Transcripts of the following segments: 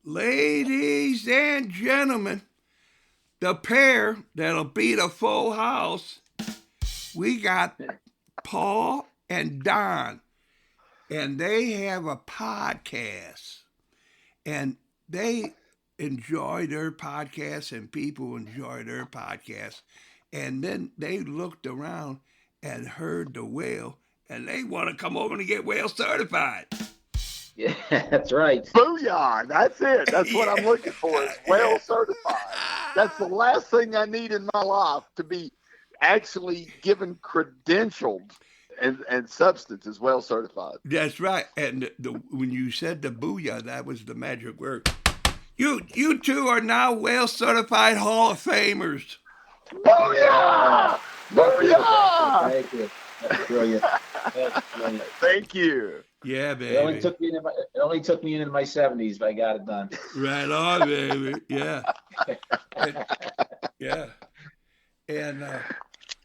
Ladies and gentlemen, the pair that'll beat a full house, we got Paul and Don, and they have a podcast, and they enjoy their podcast, and people enjoy their podcast, and then they looked around and heard the whale, and they want to come over and get whale certified. Yeah, that's right. Booyah! That's it. That's what I'm looking for. Is whale certified. That's the last thing I need in my life, to be actually given credentialed and substance as well certified. That's right. And when you said the booyah, that was the magic word. You two are now whale certified Hall of Famers. Booyah! Booyah! Thank you. That's brilliant. That's brilliant. Thank you. Yeah, baby. It only took me into my 70s, but I got it done. Right on, baby. Yeah. Yeah. And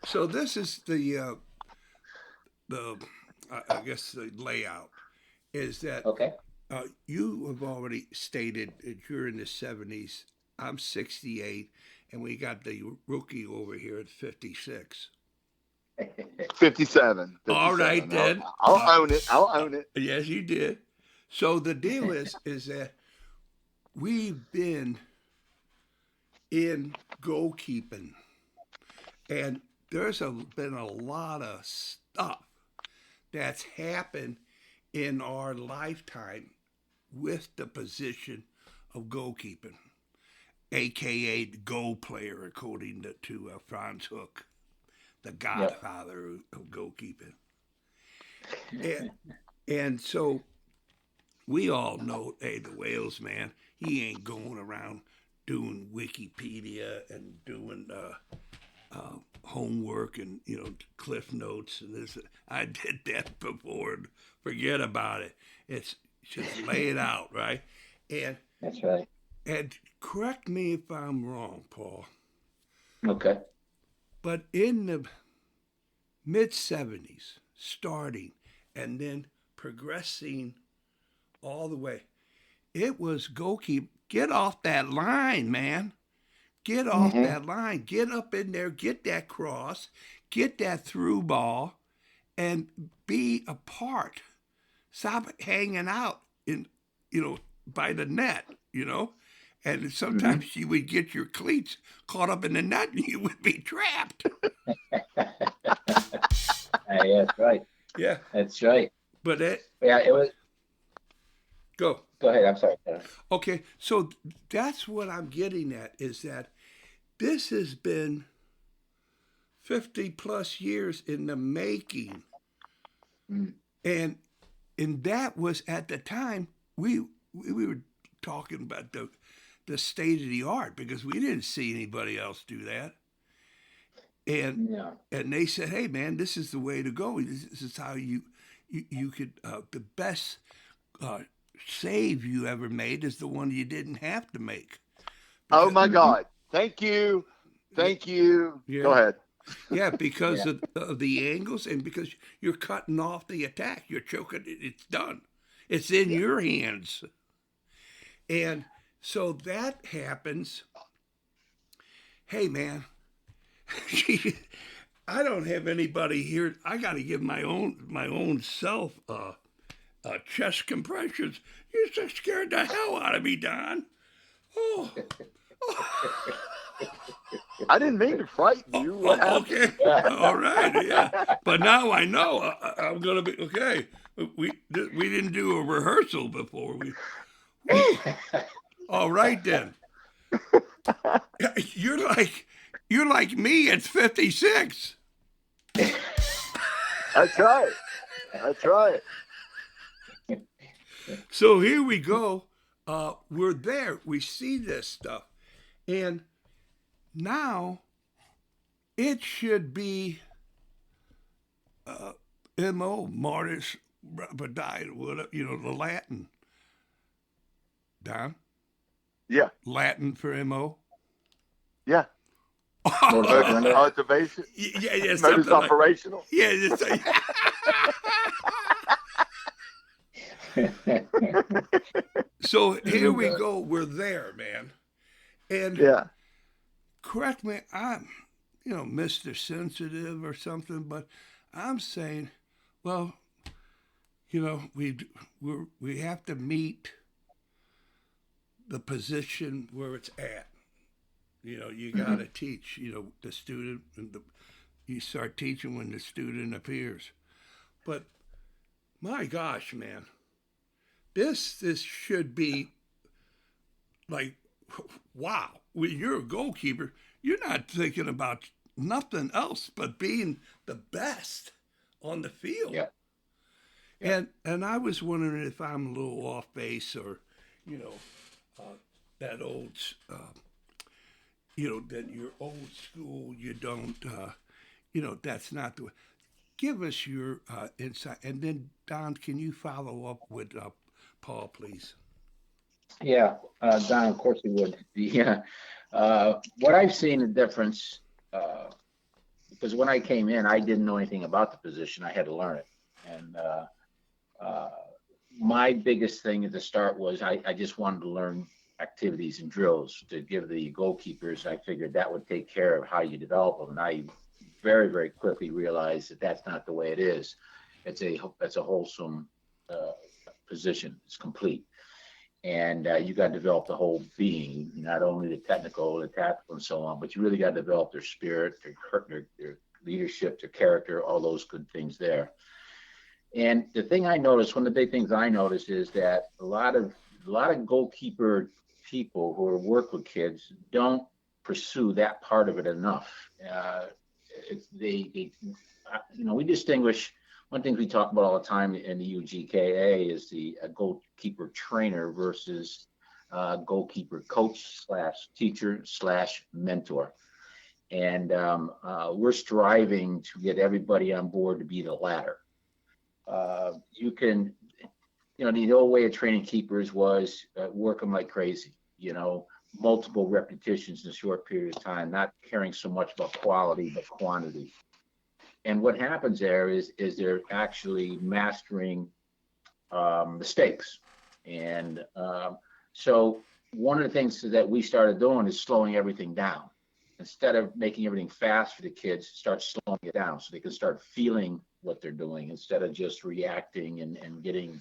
so this is the I guess the layout is that Okay. you have already stated that you're in the 70s. I'm 68, and we got the rookie over here at 56. 57. All right, then. I'll own it. I'll own it. Yes, you did. So the deal is that we've been in goalkeeping, and there's been a lot of stuff that's happened in our lifetime with the position of goalkeeping, a.k.a. the goal player, according to Franz Hook, the godfather of goalkeeping. And so we all know, hey, the Wales man, he ain't going around doing Wikipedia and doing homework and, Cliff Notes and this. I did that before, and forget about it. It's just lay it out, right? And That's right. And correct me if I'm wrong, Paul, Okay. but in the mid-70s, starting and then progressing all the way, it was goalkeeper. Get off that line, man. Get off that line. Get up in there. Get that cross. Get that through ball, and be a part. Stop hanging out by the net. And sometimes you would get your cleats caught up in the net, and you would be trapped. Yeah, that's right. Yeah, That's right. but It was. go. Go ahead. I'm sorry. Okay, so that's what I'm getting at, is that this has been 50 plus years in the making. And that was at the time we were talking about the state of the art, because we didn't see anybody else do that. And they said, hey man, this is the way to go. This is how you could the best save you ever made is the one you didn't have to make. Oh my God. Thank you. Yeah. Go ahead. Yeah, because of the angles, and because you're cutting off the attack. You're choking it. It's done. It's in your hands. And so that happens. Hey, man, I don't have anybody here. I got to give my own self chest compressions. You just scared the hell out of me, Don. Oh. I didn't mean to frighten you. Okay. All right. Yeah. But now I know I'm going to be okay. We didn't do a rehearsal before. All right then. You're like me at 56. That's right. That's right. So here we go. We're there. We see this stuff. And now it should be M.O. Martis Rapidite, the Latin. Don? Yeah. Latin for M.O.? Yeah. Motivation? Yeah, Modus operational? Yeah, just So here we go. We're there, man. And Yeah. correct me, I'm, Mr. Sensitive or something, but I'm saying, well, we have to meet the position where it's at. You got to teach, the student, you start teaching when the student appears. But my gosh, man, this should be like, wow, when you're a goalkeeper, you're not thinking about nothing else but being the best on the field. Yeah. And I was wondering if I'm a little off base or, that old, that you're old school, you don't, that's not the way. Give us your insight. And then, Don, can you follow up with Paul, please? Yeah, Don, of course he would. What I've seen the difference, because when I came in, I didn't know anything about the position. I had to learn it. And my biggest thing at the start was I just wanted to learn activities and drills to give the goalkeepers. I figured that would take care of how you develop them. And I very, very quickly realized that that's not the way it is. It's a wholesome position. It's complete. And you got to develop the whole being, not only the technical, the tactical, and so on, but you really got to develop their spirit, their leadership, their character, all those good things there. And the thing I noticed, one of the big things I noticed is that a lot of goalkeeper people who work with kids don't pursue that part of it enough. We distinguish. One thing we talk about all the time in the UGKA is the goalkeeper trainer versus goalkeeper coach / teacher / mentor. And we're striving to get everybody on board to be the latter. The old way of training keepers was work them like crazy, multiple repetitions in a short period of time, not caring so much about quality, but quantity. And what happens there is they're actually mastering mistakes. And so one of the things that we started doing is slowing everything down. Instead of making everything fast for the kids, start slowing it down so they can start feeling what they're doing instead of just reacting and getting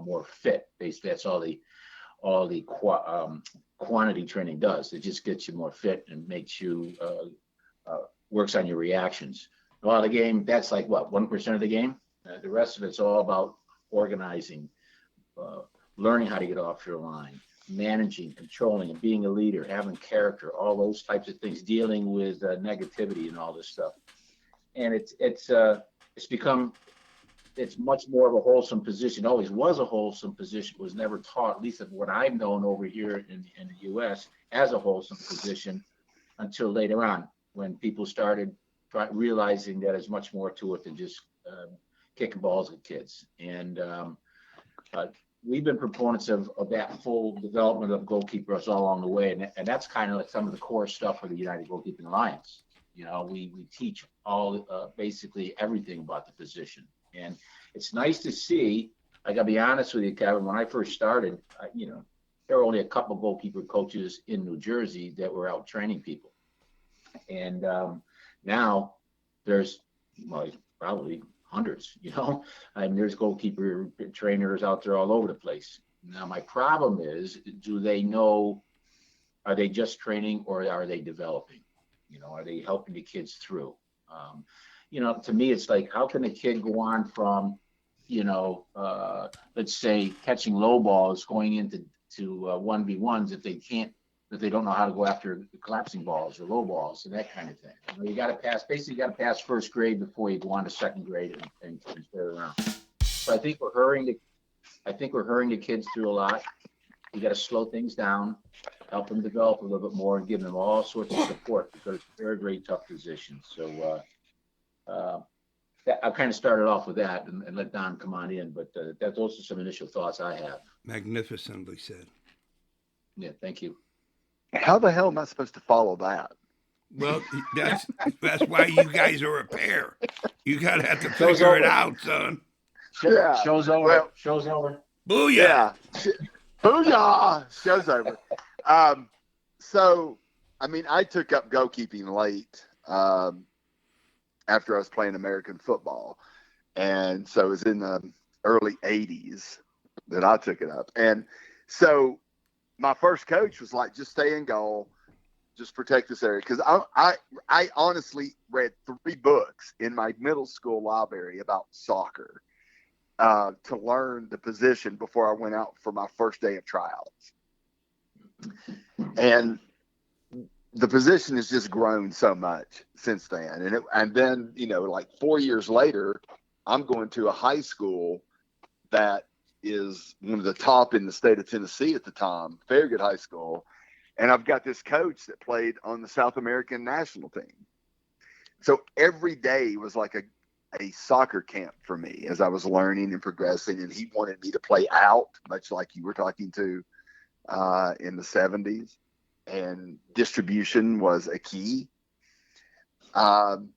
more fit. Basically, that's all the quantity training does. It just gets you more fit and makes you works on your reactions. Well, the game, that's like what, 1% of the game? The rest of it's all about organizing, learning how to get off your line, managing, controlling, and being a leader, having character, all those types of things, dealing with negativity and all this stuff. And it's much more of a wholesome position. It always was a wholesome position. It was never taught, at least of what I've known over here in the U.S., as a wholesome position until later on when people started realizing that there's much more to it than just kicking balls at kids. And we've been proponents of that full development of goalkeepers all along the way. And that's kind of like some of the core stuff for the United Goalkeeping Alliance. We teach all basically everything about the position. And it's nice to see, I got to be honest with you, Kevin, when I first started, there were only a couple of goalkeeper coaches in New Jersey that were out training people. And now there's probably hundreds, there's goalkeeper trainers out there all over the place. Now, my problem is, do they know, are they just training or are they developing? Are they helping the kids through? To me, it's like, how can a kid go on from, let's say catching low balls going into 1v1s if they don't know how to go after collapsing balls or low balls and that kind of thing. You got to pass first grade before you go on to second grade and stay around. So I think we're hurrying the kids through a lot. You got to slow things down, help them develop a little bit more, and give them all sorts of support because it's a very, very tough position. So I kind of started off with that and let Don come on in, but those are some initial thoughts I have. Magnificently said. Yeah, thank you. How the hell am I supposed to follow that? Well, that's why you guys are a pair. You gotta have to figure it out, son. Show's over. Show's over. Booyah! Yeah. Booyah! Show's over. So, I mean, I took up goalkeeping late after I was playing American football. And so it was in the early 80s that I took it up. And so my first coach was like, just stay in goal, just protect this area. Because I honestly read 3 books in my middle school library about soccer to learn the position before I went out for my first day of tryouts. And the position has just grown so much since then. And then, you know, like 4 years later, I'm going to a high school that is one of the top in the state of Tennessee at the time, Farragut High School. And I've got this coach that played on the South American national team. So every day was like a soccer camp for me as I was learning and progressing. And he wanted me to play out, much like you were talking to in the 70s. And distribution was a key. And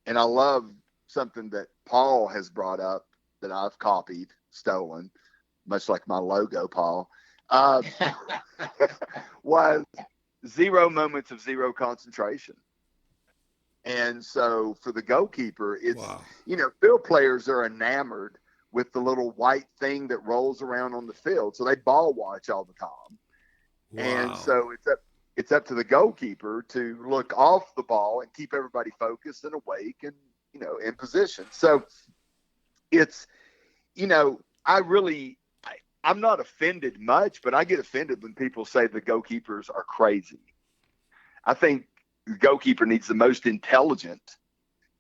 I love something that Paul has brought up that I've copied, stolen, much like my logo, Paul, was 0 moments of zero concentration. And so for the goalkeeper, it's, you know, field players are enamored with the little white thing that rolls around on the field. So they ball watch all the time. Wow. And so it's up to the goalkeeper to look off the ball and keep everybody focused and awake and, you know, in position. So it's, you know, I'm not offended much, but I get offended when people say the goalkeepers are crazy. I think the goalkeeper needs the most intelligent,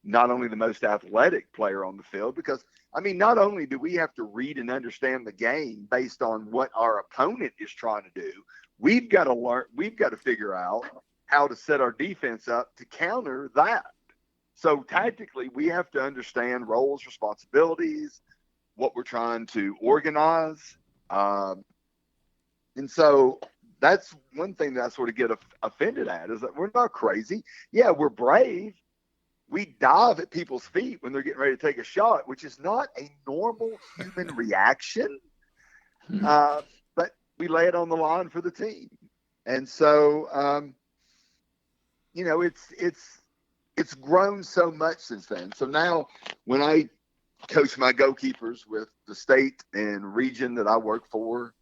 not only the most athletic player on the field, because, I mean, not only do we have to read and understand the game based on what our opponent is trying to do, we've got to figure out how to set our defense up to counter that. So tactically, we have to understand roles, responsibilities, what we're trying to organize. And so that's one thing that I sort of get offended at, is that we're not crazy. Yeah, we're brave. We dive at people's feet when they're getting ready to take a shot, which is not a normal human reaction. But we lay it on the line for the team. And so, you know, it's grown so much since then. So now when I coach my goalkeepers with the state and region that I work for,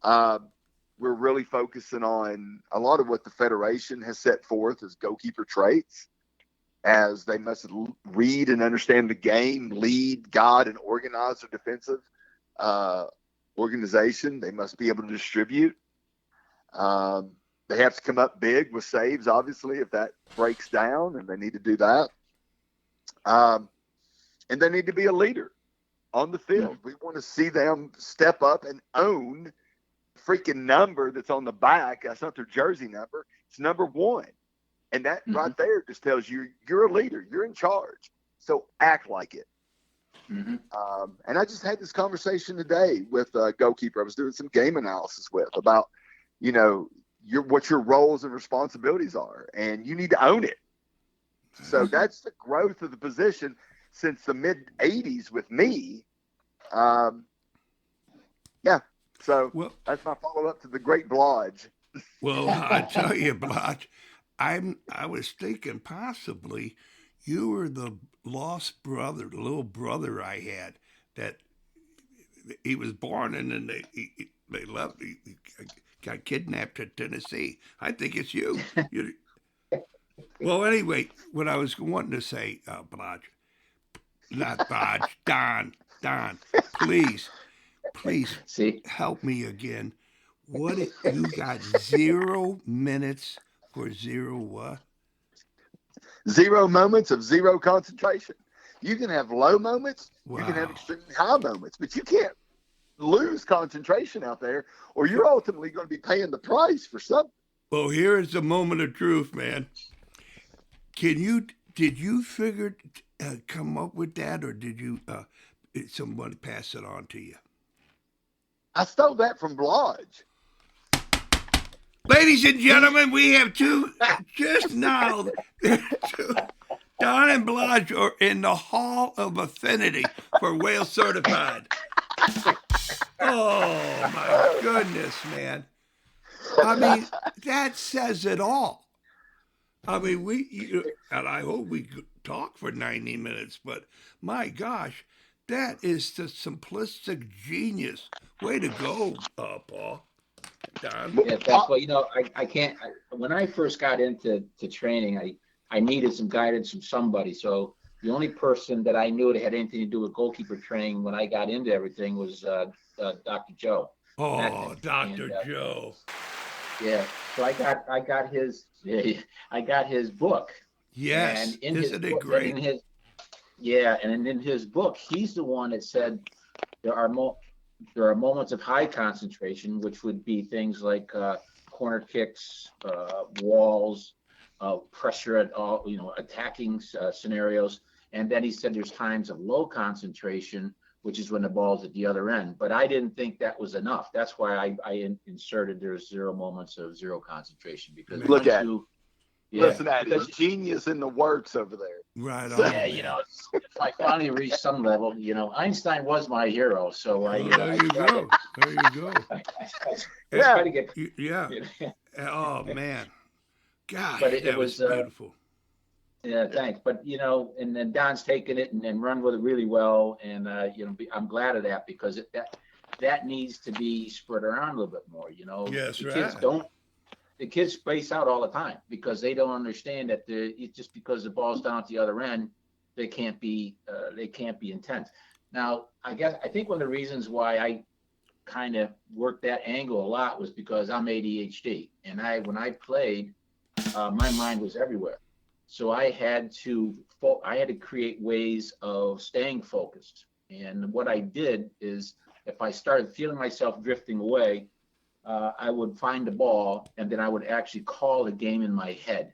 we're really focusing on a lot of what the Federation has set forth as goalkeeper traits, as they must read and understand the game, lead, guide, and organize their defensive organization. They must be able to distribute. They have to come up big with saves, obviously, if that breaks down, and they need to do that. And they need to be a leader on the field. We want to see them step up and own the freaking number that's on the back. That's not their jersey number. It's number 1. And that right there just tells you you're a leader. You're in charge. So act like it. And I just had this conversation today with a goalkeeper I was doing some game analysis with about, you know, what your roles and responsibilities are, and you need to own it. So that's the growth of the position since the mid 80s with me. So that's my follow up to the great Blodgett. Well, I tell you, Blodgett, I was thinking possibly you were the lost brother, the little brother I had, that he was born and then they left. He got kidnapped in Tennessee. I think it's you. Well, anyway, what I was wanting to say, Blodgett, not Blodgett, Don, please help me again. What you got 0 minutes for zero what? 0 moments of zero concentration. You can have low moments, you can have extremely high moments, but you can't lose concentration out there, or you're ultimately going to be paying the price for something. Well, here is the moment of truth, man. Did you come up with that, or did someone pass it on to you? I stole that from Blodgett. Ladies and gentlemen, we have two just now. Don and Blodgett are in the Hall of Affinity for Whale Certified. Oh my goodness, man. I mean, that says it all. I mean, and I hope we could talk for 90 minutes, but my gosh, that is the simplistic genius. Way to go, Paul. Don. Yeah, that's what, I can't, when I first got into training, I needed some guidance from somebody. So the only person that I knew that had anything to do with goalkeeper training when I got into everything was Dr. Joe. Oh, Dr. And, Joe. yeah, so I got his book. Yes, and isn't it great? And in his book, he's the one that said there are moments of high concentration, which would be things like corner kicks, walls, pressure at all, attacking scenarios. And then he said there's times of low concentration, which is when the ball's at the other end. But I didn't think that was enough. That's why I inserted there's 0 moments of zero concentration, because listen at it, genius in the works over there. Right on. Yeah, if I finally reach some level, Einstein was my hero. So there you go. There you go. Try to get. Yeah. Oh man, gosh, But that was beautiful. Yeah, thanks. But and then Don's taken it and run with it really well, and I'm glad of that, because that needs to be spread around a little bit more. Yes, the kids space out all the time because they don't understand that just because the ball's down at the other end, they can't be intense. Now, I think one of the reasons why I kind of worked that angle a lot was because I'm ADHD, and when I played, my mind was everywhere. So I had to create ways of staying focused. And what I did is, if I started feeling myself drifting away, I would find the ball, and then I would actually call the game in my head.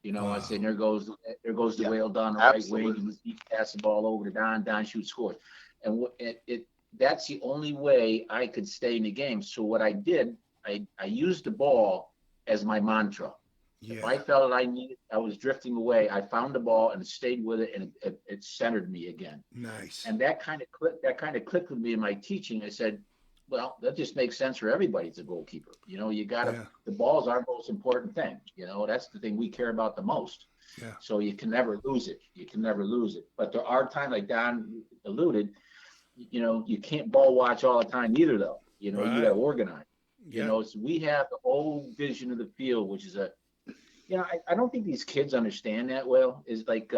I say, there goes the whale down the right wing. He pass the ball over to Don. Don shoots, scores. And that's the only way I could stay in the game. So what I did, I used the ball as my mantra. Yeah. If I felt that I was drifting away, I found the ball and stayed with it, and it centered me again. Nice. And that kind of clicked with me in my teaching. I said, well, that just makes sense for everybody as a goalkeeper. You got the ball's our most important thing. That's the thing we care about the most. Yeah. So you can never lose it. But there are times, like Don alluded, you can't ball watch all the time either, though. You got to organize. So we have the whole vision of the field, which is I don't think these kids understand that well. Is like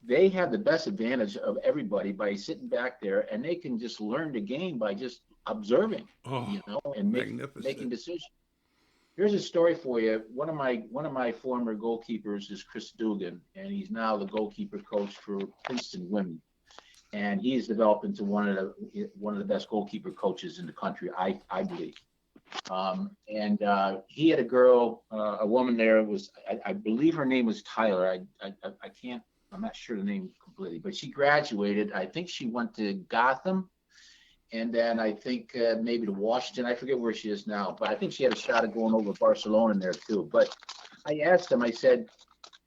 they have the best advantage of everybody by sitting back there, and they can just learn the game by just observing, and making decisions. Here's a story for you. One of my former goalkeepers is Chris Dugan, and he's now the goalkeeper coach for Princeton Women, and he's developed into one of the best goalkeeper coaches in the country, I believe. And he had a woman there. I believe her name was Tyler. I'm not sure the name completely, but she graduated. I think she went to Gotham, and then I think maybe to Washington. I forget where she is now, but I think she had a shot at going over to Barcelona in there too. But I asked him, I said,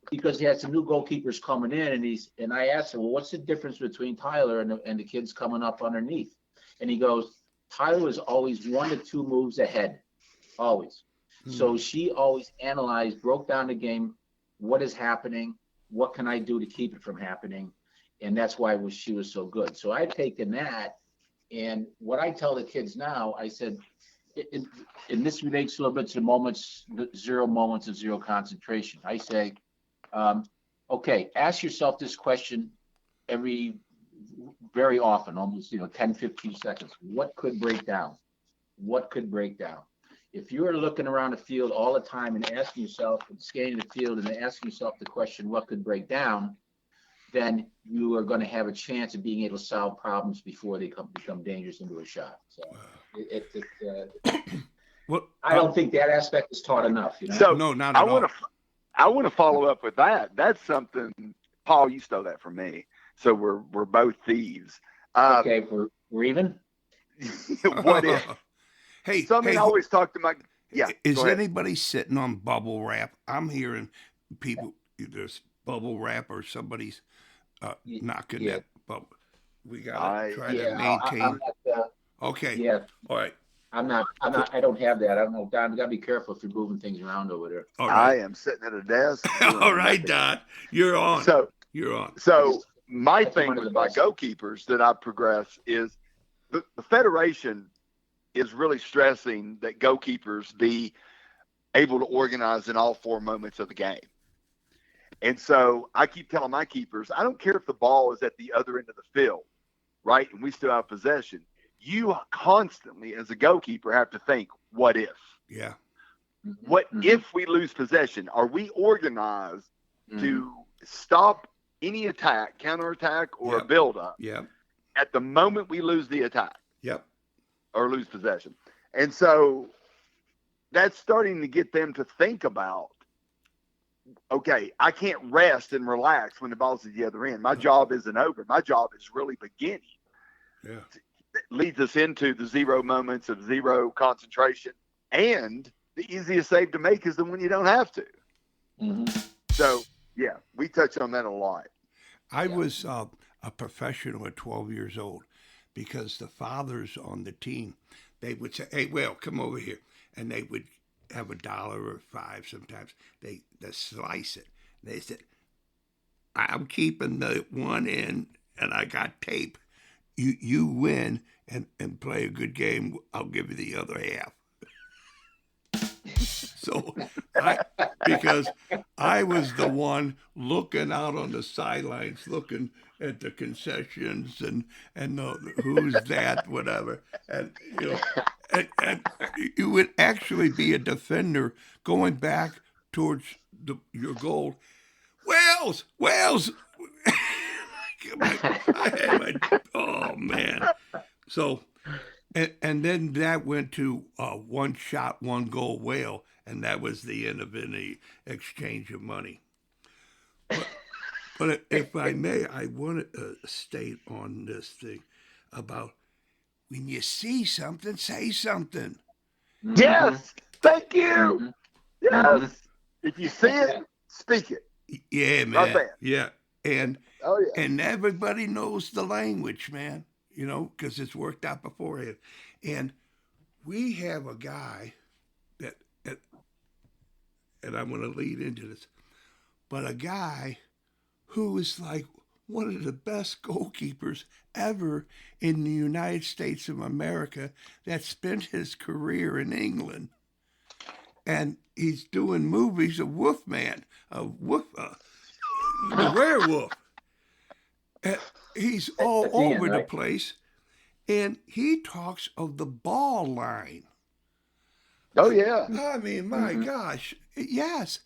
because he had some new goalkeepers coming in, and I asked him, well, what's the difference between Tyler and the kids coming up underneath? And he goes, Tyler was always 1 to 2 moves ahead, always. So she always broke down the game, what is happening, what can I do to keep it from happening? And that's why she was so good. So I've taken that, and what I tell the kids now, I said, and this relates a little bit to the 0 moments of zero concentration. I say, okay, ask yourself this question very often, almost 10, 15 seconds. What could break down? If you're looking around the field all the time and asking yourself, and scanning the field and asking yourself the question, what could break down, then you are going to have a chance of being able to solve problems before they become dangerous into a shot. So I don't think that aspect is taught enough. So no, not at all. I want to follow up with that. That's something, Paul, you stole that from me. So we're both thieves. Okay, we're even. What if? Something I always talk to my. Yeah. Is anybody sitting on bubble wrap? I'm hearing people. There's bubble wrap, or somebody's knocking that bubble. We gotta try to Yeah, maintain. I'm not, Okay. yeah, All right. I'm not, I don't have that. I don't know, Don, you gotta be careful if you're moving things around over there. All I right. am sitting at a desk doing All right, nothing. Don. You're on. So, You're on. my That's thing one of with the my best. goalkeepers that I progress is the Federation is really stressing that goalkeepers be able to organize in all 4 moments of the game. And so I keep telling my keepers, I don't care if the ball is at the other end of the field, right? And we still have possession. You constantly, as a goalkeeper, have to think, what if? Yeah. What if we lose possession? Are we organized to stop any attack, counterattack, or a buildup Yep. at the moment we lose the attack Yep. or lose possession? And so that's starting to get them to think about, okay, I can't rest and relax when the ball's at the other end. My job isn't over. My job is really beginning. Yeah. It leads us into the 0 moments of zero concentration. And the easiest save to make is the one you don't have to. So, yeah, we touch on that a lot. I was a professional at 12 years old because the fathers on the team, they would say, hey, Will, come over here. And they would have $1 or $5 sometimes. They slice it. They said, I'm keeping the one end and I got tape. You win and play a good game. I'll give you the other half. So, because I was the one looking out on the sidelines, looking at the concessions and who's that, whatever, and and you would actually be a defender going back towards your goal. Wales. Oh man. So, and then that went to 1 shot, 1 goal whale, and that was the end of any exchange of money. But if I may, I want to state on this thing about when you see something, say something. Yes, thank you. Yes, if you see it, speak it. Yeah, man. Right there. Yeah, and Oh yeah. and everybody knows the language, man. You know, because it's worked out beforehand. And we have a guy that, and I'm going to lead into this, but a guy who is like one of the best goalkeepers ever in the United States of America that spent his career in England. And he's doing movies of Wolfman, the werewolf. And he's all over the place. And he talks of the ball line. Oh yeah. I mean, my gosh. Yes.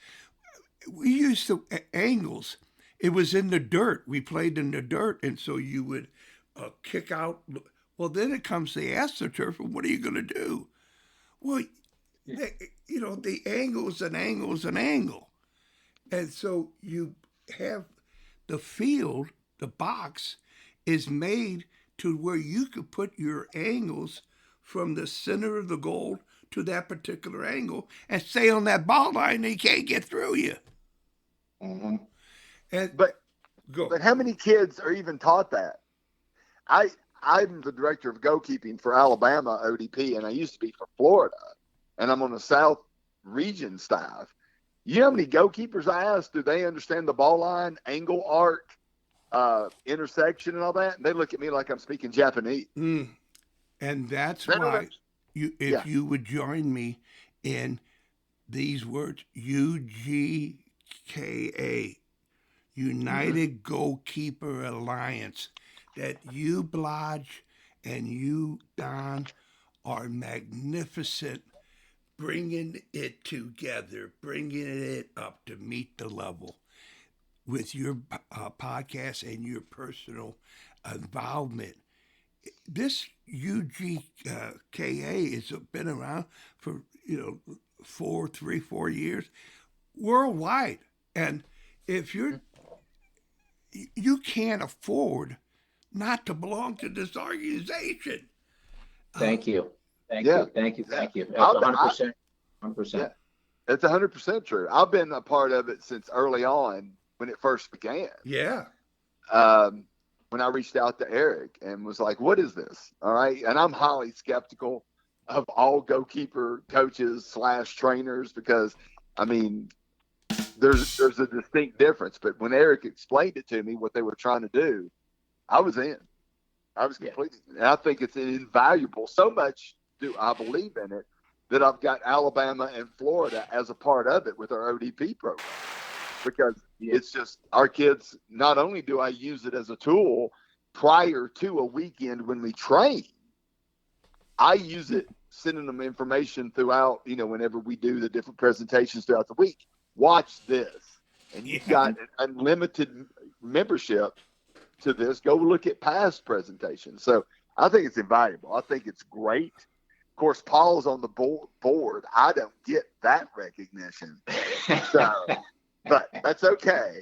We used to angles. It was in the dirt. We played in the dirt. And so you would kick out. Well, then it comes the AstroTurf. And what are you going to do? Well, the angle's an angle's an angle. And so you have the field, the box, is made to where you could put your angles from the center of the goal to that particular angle and stay on that ball line and he can't get through you. Mm-hmm. And But go. But how many kids are even taught that? I'm the director of goalkeeping for Alabama ODP, and I used to be for Florida, and I'm on the South region staff. You know how many goalkeepers I ask, do they understand the ball line, angle, arc, intersection, and all that? And they look at me like I'm speaking Japanese. And that's why you would join me in these words, UGKA, United Goalkeeper Alliance, that you, Blodge, and you, Don, are magnificent, bringing it together, bringing it up to meet the level with your podcast and your personal involvement. This UGKA has been around for 4 years worldwide, and if you can't afford not to belong to this organization. Thank you. Thank you. That's 100%. 100%. Yeah, that's 100% true. I've been a part of it since early on when it first began. Yeah. when I reached out to Eric and was like, what is this? All right. And I'm highly skeptical of all goalkeeper coaches / trainers because, I mean, there's a distinct difference. But when Eric explained it to me, what they were trying to do, I was in. I was completely in. And I think it's invaluable. So much do I believe in it that I've got Alabama and Florida as a part of it with our ODP program. Because it's just our kids, not only do I use it as a tool prior to a weekend when we train, I use it sending them information throughout, whenever we do the different presentations throughout the week. Watch this. And you've got an unlimited membership to this. Go look at past presentations. So I think it's invaluable. I think it's great. Of course, Paul's on the board. I don't get that recognition. So, but that's okay.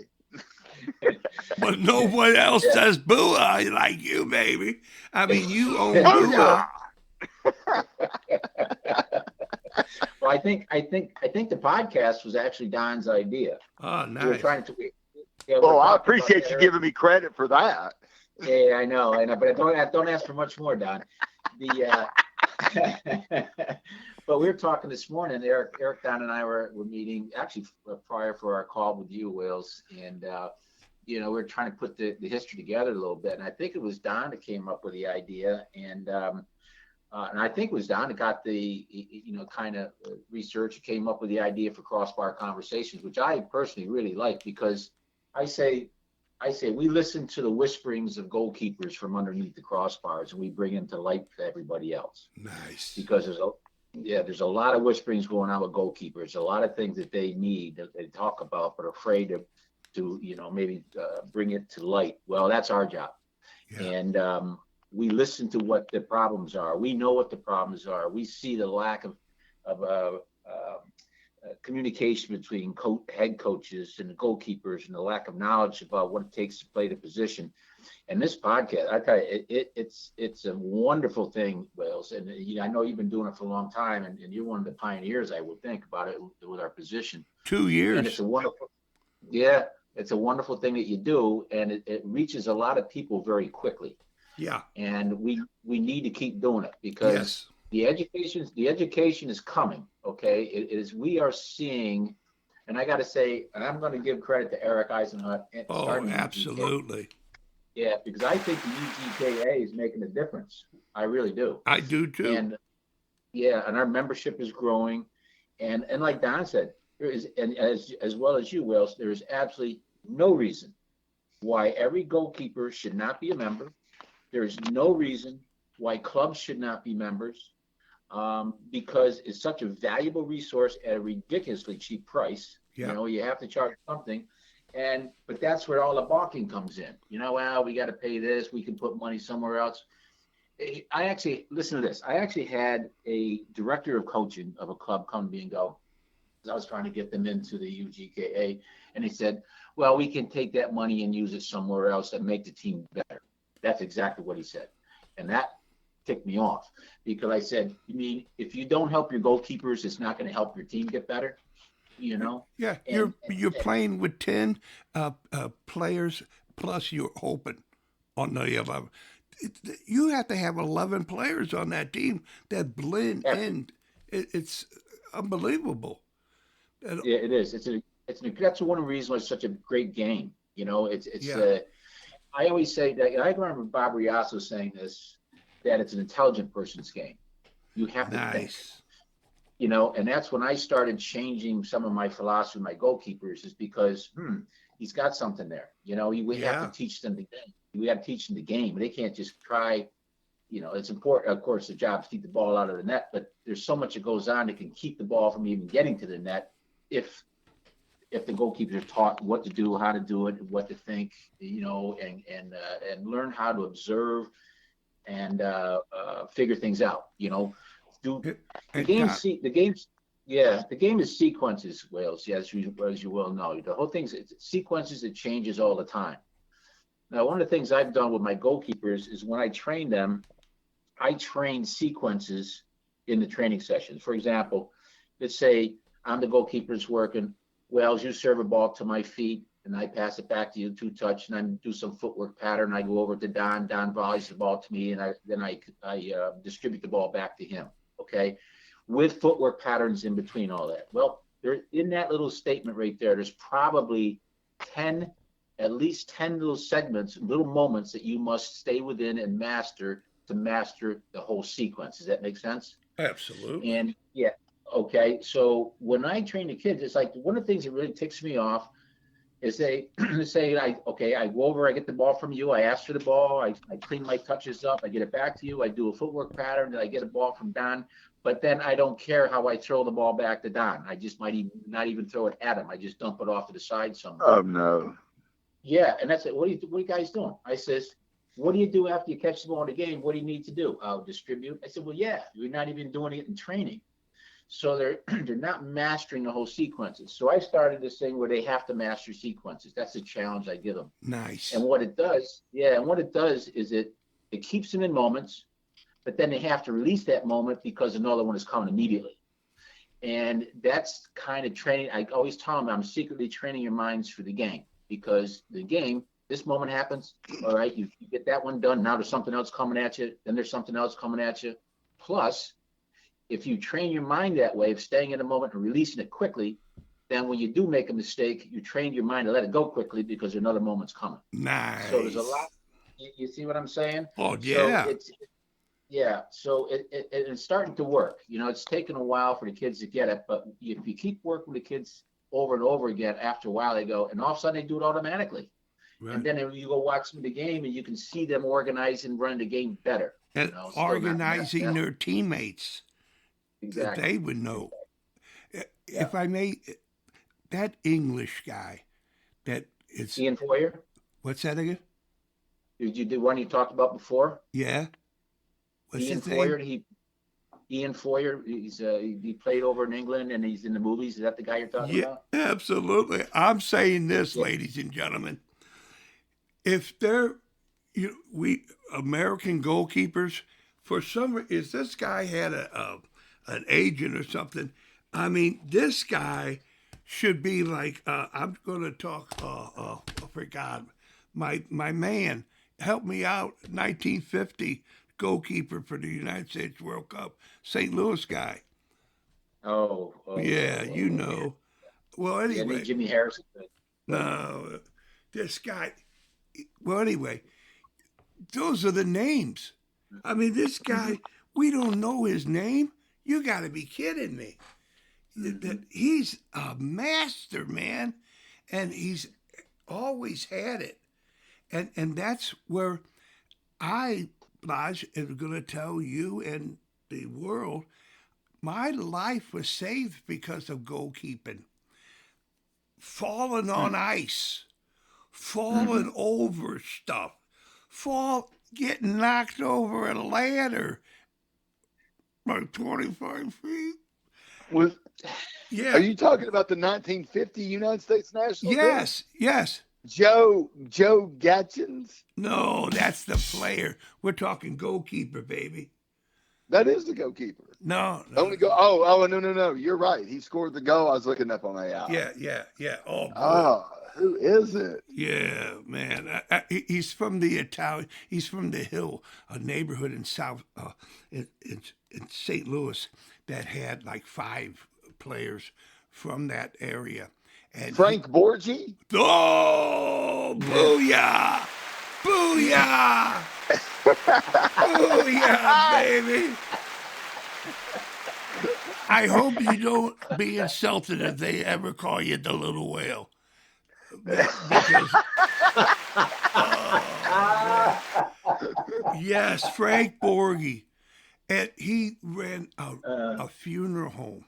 But no one else does booah like you, baby. I mean, you own booah. Well, I think the podcast was actually Don's idea. Oh, nice. We were trying to. Well, I appreciate you giving me credit for that. Yeah, I know, but don't ask for much more, Don. But we were talking this morning. Eric, Don, and I were meeting actually prior for our call with you, Wales, and we were trying to put the history together a little bit. And I think it was Don that came up with the idea, and I think it was Don that got the kind of research, came up with the idea for Crossbar Conversations, which I personally really like because I say we listen to the whisperings of goalkeepers from underneath the crossbars, and we bring them to light to everybody else. Nice. Because there's a lot of whisperings going on with goalkeepers, a lot of things that they need that they talk about but are afraid to maybe bring it to light. Well, that's our job. Yeah. And we listen to what the problems are. We know what the problems are. We see the lack of communication between head coaches and the goalkeepers, and the lack of knowledge about what it takes to play the position. And this podcast, I tell you, it's a wonderful thing, Wales. And I know you've been doing it for a long time, and you're one of the pioneers, I would think, about it with our position. 2 years. And it's a wonderful thing that you do, and it reaches a lot of people very quickly. Yeah. And we need to keep doing it because the education is coming. Okay. We are seeing, and I got to say, and I'm going to give credit to Eric Eisenhut. Oh, absolutely. Yeah, because I think the UGKA is making a difference. I really do. I do too. And our membership is growing. And like Don said, there is, and as well as you, Wells, there is absolutely no reason why every goalkeeper should not be a member. There is no reason why clubs should not be members, because it's such a valuable resource at a ridiculously cheap price. Yeah. You have to charge something. But that's where all the balking comes in. Well, we got to pay this. We can put money somewhere else. Listen to this. I actually had a director of coaching of a club come to me and go, I was trying to get them into the UGKA, and he said, well, we can take that money and use it somewhere else and make the team better. That's exactly what he said. And that ticked me off because I said, you mean if you don't help your goalkeepers, it's not going to help your team get better? Yeah, you're playing with 10 players plus you're hoping on the 11. You have to have 11 players on that team that blend in. It's unbelievable. Yeah, it is. That's one of the reasons why it's such a great game. I always say that, I remember Bob Riasso saying this, that it's an intelligent person's game. You have to think. And that's when I started changing some of my philosophy with my goalkeepers, is because he's got something there. We have to teach them the game. We have to teach them the game. They can't just try. It's important, of course, the job is to keep the ball out of the net, but there's so much that goes on that can keep the ball from even getting to the net if the goalkeepers are taught what to do, how to do it, what to think, and learn how to observe and figure things out. The game is sequences, Wales. As you well know, the whole thing's sequences. It changes all the time. Now, one of the things I've done with my goalkeepers is when I train them, I train sequences in the training sessions. For example, let's say I'm the goalkeeper's working. Wells, you serve a ball to my feet. and I pass it back to you, 2-touch, and I do some footwork pattern. I go over to Don. Don volleys the ball to me, and I distribute the ball back to him. Okay, with footwork patterns in between all that. Well, there in that little statement right there, there's probably at least 10 little segments, little moments that you must stay within and master to master the whole sequence. Does that make sense? Absolutely. And yeah, okay. So when I train the kids, it's like one of the things that really ticks me off is they say, I go over, I get the ball from you, I ask for the ball, I clean my touches up, I get it back to you, I do a footwork pattern, then I get a ball from Don, but then I don't care how I throw the ball back to Don. I just might not even throw it at him. I just dump it off to the side somewhere. Oh no. Yeah, and that's it. What are you guys doing? I says, what do you do after you catch the ball in the game? What do you need to do? I'll distribute. I said, well, yeah, you're not even doing it in training. So they're not mastering the whole sequences. So I started this thing where they have to master sequences. That's the challenge I give them. Nice. And what it does is it keeps them in moments, but then they have to release that moment because another one is coming immediately. And that's kind of training. I always tell them I'm secretly training your minds for the game, because the game, this moment happens. All right, you get that one done. Now there's something else coming at you. Then there's something else coming at you. Plus, if you train your mind that way of staying in the moment and releasing it quickly, then when you do make a mistake, you train your mind to let it go quickly because another moment's coming. Nice. So there's a lot. You see what I'm saying? Oh, yeah. So it's starting to work. You know, it's taken a while for the kids to get it, but if you keep working with the kids over and over again, after a while they go, and all of a sudden they do it automatically. Right. And then you go watch them in the game and you can see them organize and run the game better. And organizing their teammates. Exactly. That they would know. Yeah. If I may, that English guy, that it's Ian Foyer. What's that again? Did you do one you talked about before? Yeah. What's Ian Foyer. Ian Foyer. He played over in England and he's in the movies. Is that the guy you're talking about? Yeah, absolutely. I'm saying this, ladies and gentlemen. If we American goalkeepers, for some reason, this guy had an agent or something. I mean, this guy should be like, I'm going to talk, I forgot, my man, helped me out, 1950, goalkeeper for the United States World Cup, St. Louis guy. Oh yeah, you know. Well, anyway. Yeah, Jimmy Harrison. No, this guy, well, anyway, those are the names. I mean, this guy, we don't know his name. You got to be kidding me. He's a master, man, and he's always had it. And that's where Blodge, am going to tell you and the world, my life was saved because of goalkeeping. Falling on ice, falling over stuff, getting knocked over a ladder like 25 feet. Are you talking about the 1950 United States national team? Yes. Joe Gatchins? No, that's the player. We're talking goalkeeper, baby. That is the goalkeeper. No. Only go. Oh, no. You're right. He scored the goal. I was looking up on AI. Yeah. Oh, who is it? Yeah, man. He's from the Italian. He's from the Hill, a neighborhood in South in St. Louis that had like 5 players from that area. And Frank Borgi? Oh, booyah! Booyah! Booyah, baby! I hope you don't be insulted if they ever call you the little whale. Because, yes, Frank Borgi. And he ran a funeral home.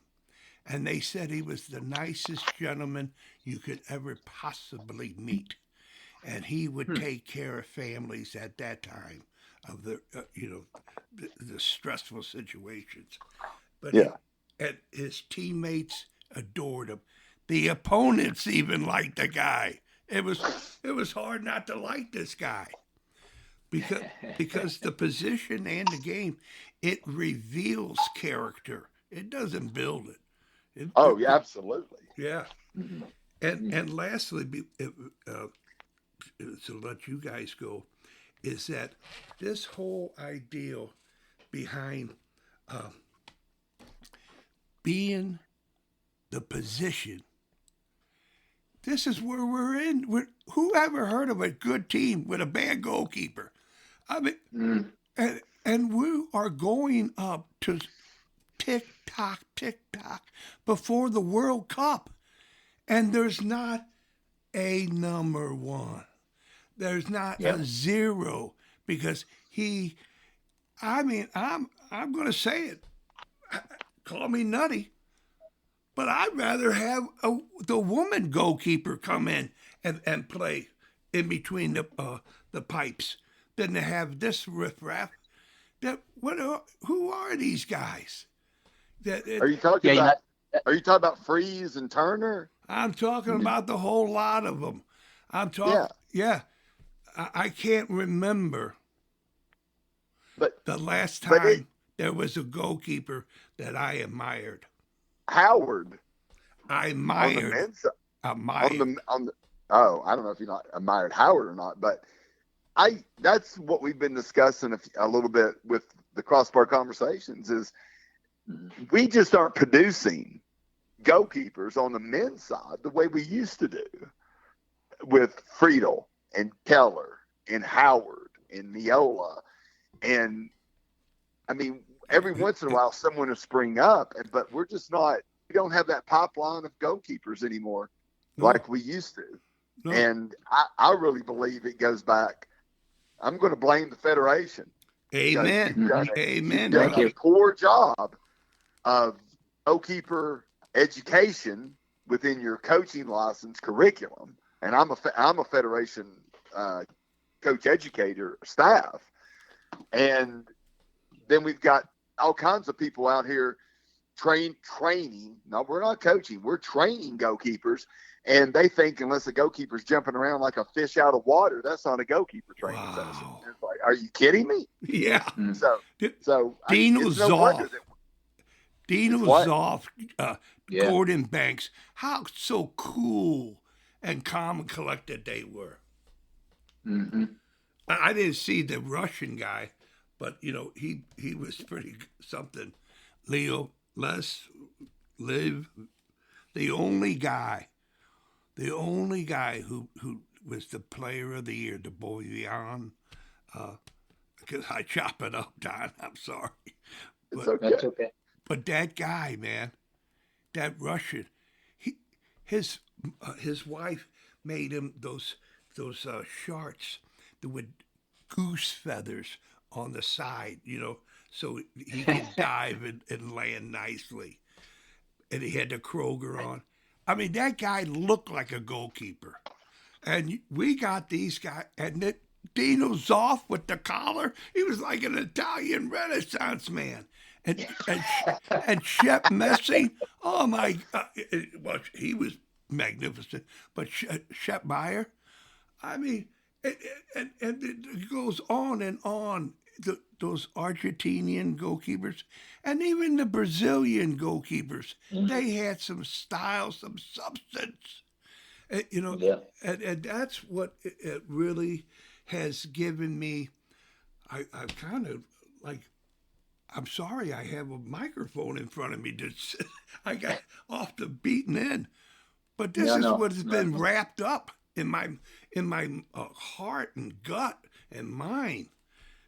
And they said he was the nicest gentleman you could ever possibly meet. And he would take care of families at that time of the stressful situations. But and his teammates adored him. The opponents even liked the guy. It was hard not to like this guy. Because the position and the game, it reveals character. It doesn't build it. Yeah, absolutely. Yeah. And lastly, to let you guys go, is that this whole ideal behind being the position. This is where we're in. Who ever heard of a good team with a bad goalkeeper? I mean, and we are going up to tick tock before the World Cup, and there's not a number one. There's not a zero because he. I mean, I'm going to say it. Call me nutty, but I'd rather have the woman goalkeeper come in and play in between the pipes than to have this riffraff. Who are these guys? Are you talking about? Are you talking about Freeze and Turner? I'm talking about the whole lot of them. I'm talking. Yeah. I can't remember. But the last time there was a goalkeeper that I admired. Howard. I admired. On the men's side. Admired. I don't know if you not admired Howard or not, but that's what we've been discussing a little bit with the Crossbar Conversations is we just aren't producing goalkeepers on the men's side the way we used to do with Friedel and Keller and Howard and Neola. And I mean, every once in a while, someone will spring up, but we don't have that pipeline of goalkeepers anymore like we used to. No. And I really believe it goes back. I'm going to blame the Federation. Amen. You've done a poor job of goalkeeper education within your coaching license curriculum. And I'm a Federation coach educator staff. And then we've got all kinds of people out here training. No, we're not coaching. We're training goalkeepers. And they think unless the goalkeeper's jumping around like a fish out of water, that's not a goalkeeper training session. It's like, are you kidding me? Yeah. So Dino Zoff. Gordon Banks. How so cool and calm and collected they were. Mm-hmm. I didn't see the Russian guy, but he was pretty something. Liv, the only guy who was the player of the year, the Boyan. Because I chop it up, Don. I'm sorry. That's okay. But that guy, man, that Russian, his wife made him those shorts with goose feathers on the side, so he could dive and land nicely. And he had the Kroger on. I mean, that guy looked like a goalkeeper. And we got these guys, and Dino Zoff with the collar, he was like an Italian Renaissance man. And Shep Messing, oh my God, well, he was magnificent. But Shep Meyer, I mean, and it goes on and on. Those Argentinian goalkeepers and even the Brazilian goalkeepers, they had some style, some substance, and that's what it really has given me. I kind of like, I'm sorry I have a microphone in front of me. I got off the beaten end, but this is what has been wrapped up in my heart and gut and mind.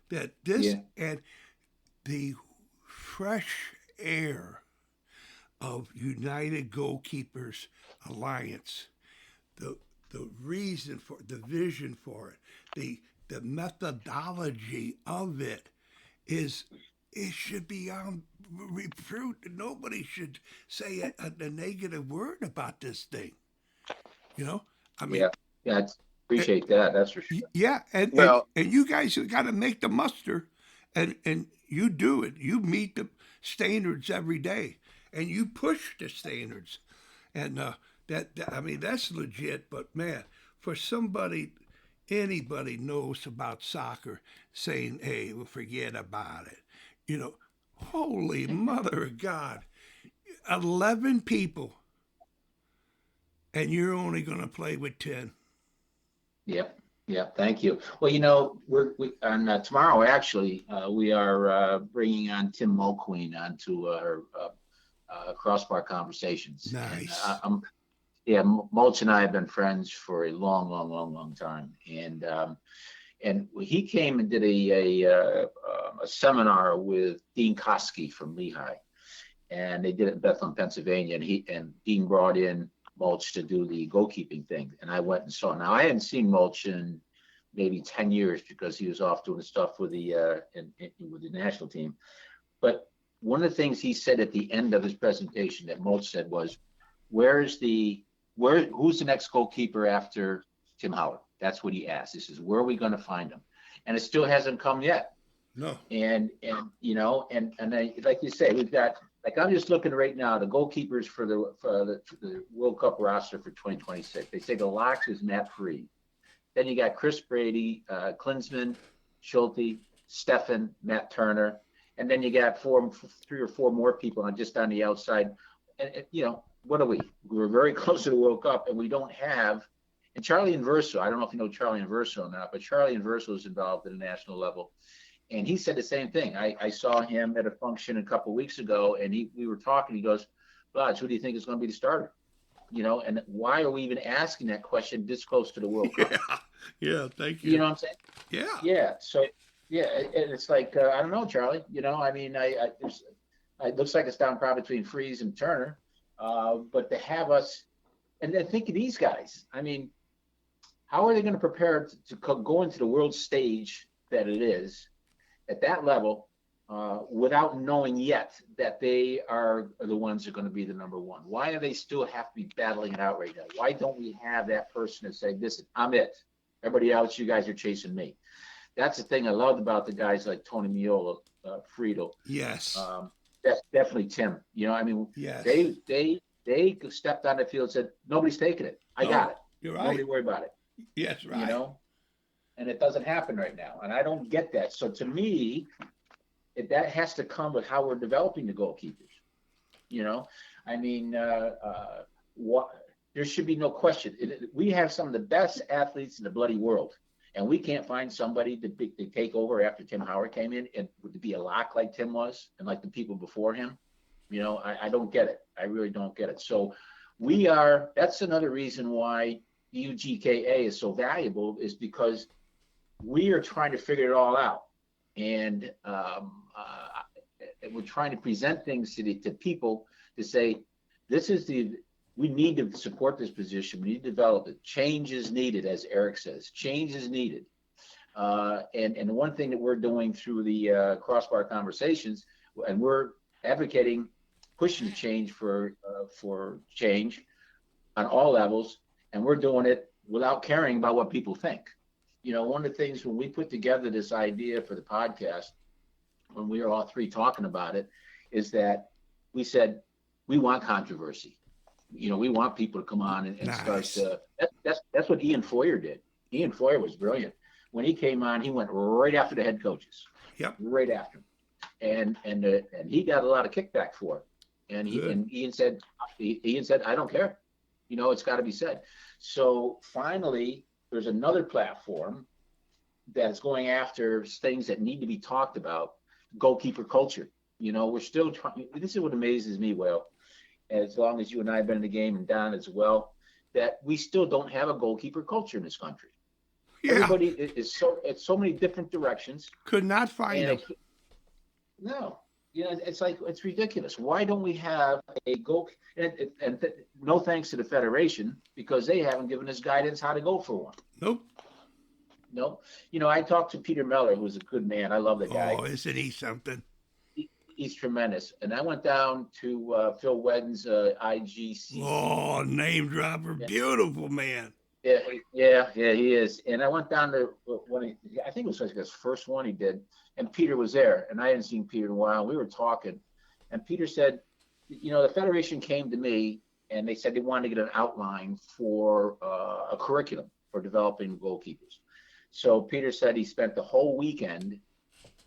That this and the fresh air of United Goalkeepers Alliance, the reason for the vision for it, the methodology of it should be on reproof. Nobody should say a negative word about this thing. I mean, appreciate that. That's for sure. Yeah, and you guys have got to make the muster, and you do it. You meet the standards every day, and you push the standards, and that's legit. But man, for anybody knows about soccer, saying, "Hey, we'll forget about it," holy mother of God, 11 people. And you're only going to play with 10. Yep. Yeah, thank you. Well, we on tomorrow actually we are bringing on Tim Mulqueen onto our Crossbar Conversations. Nice. And yeah, Mulch and I have been friends for a long time, and he came and did a seminar with Dean Koski from Lehigh, and they did it in Bethlehem, Pennsylvania, and Dean brought in Mulch to do the goalkeeping thing, and I went and saw. Now I hadn't seen Mulch in maybe 10 years because he was off doing stuff with the with the national team. But one of the things he said at the end of his presentation that Mulch said was, who's the next goalkeeper after Tim Howard? That's what he asked. He says, where are we going to find him? And it still hasn't come yet. No. And like you say, we've got, like, I'm just looking right now, the goalkeepers for the World Cup roster for 2026. They say the locks is Matt Freed. Then you got Chris Brady, Klinsmann, Schulte, Steffen, Matt Turner. And then you got 3 or 4 more people just on the outside. And what are we? We're very close to the World Cup, and we don't have. And Charlie Inverso, I don't know if you know Charlie Inverso or not, but Charlie Inverso is involved at a national level. And he said the same thing. I saw him at a function a couple of weeks ago, and we were talking. He goes, Blodgett, who do you think is going to be the starter? And why are we even asking that question this close to the World Cup? Yeah, thank you. You know what I'm saying? Yeah. Yeah. So, yeah, it's like, I don't know, Charlie. I mean, it looks like it's down probably between Freeze and Turner. But to have us, and then think of these guys. I mean, how are they going to prepare to go into the world stage that it is at that level without knowing yet that they are the ones that are going to be the number one? Why do they still have to be battling it out right now? Why don't we have that person that say, listen, I'm it. Everybody else, you guys are chasing me. That's the thing I loved about the guys like Tony Miola, Friedel. Yes. That's definitely Tim. I mean, yes. They stepped on the field and said, nobody's taking it. I got it. You're right. Nobody worry about it. Yes, right. And it doesn't happen right now. And I don't get that. So to me, that has to come with how we're developing the goalkeepers. I mean, there should be no question. We have some of the best athletes in the bloody world, and we can't find somebody to take over after Tim Howard came in and to be a lock like Tim was and like the people before him. I don't get it. I really don't get it. So that's another reason why UGKA is so valuable, is because we are trying to figure it all out. And we're trying to present things to people to say, we need to support this position. We need to develop it. Change is needed, as Eric says. Change is needed. And the one thing that we're doing through the Crossbar Conversations, and we're advocating, pushing to change for change on all levels, and we're doing it without caring about what people think. One of the things when we put together this idea for the podcast, when we were all three talking about it, is that we said we want controversy. We want people to come on and nice. Start to. That's what Ian Foyer did. Ian Foyer was brilliant. When he came on, he went right after the head coaches. Yep. Right after him. And he got a lot of kickback for it. And Ian said, I don't care. It's got to be said. So finally, there's another platform that's going after things that need to be talked about. Goalkeeper culture. We're still trying. This is what amazes me, Will, as long as you and I have been in the game, and Don as well, that we still don't have a goalkeeper culture in this country. Yeah. Everybody is at so many different directions. Could not find them. No. It's like, it's ridiculous. Why don't we have a goal? And no thanks to the Federation, because they haven't given us guidance how to go for one. Nope. No. I talked to Peter Meller, who's a good man. I love the guy. Oh, isn't he something? He's tremendous. And I went down to Phil Wedden's IGC. Oh, name dropper. Yeah. Beautiful man. Yeah, he is. And I went down to I think it was like his first one he did, and Peter was there, and I hadn't seen Peter in a while. We were talking, and Peter said, the Federation came to me, and they said they wanted to get an outline for a curriculum for developing goalkeepers. So Peter said he spent the whole weekend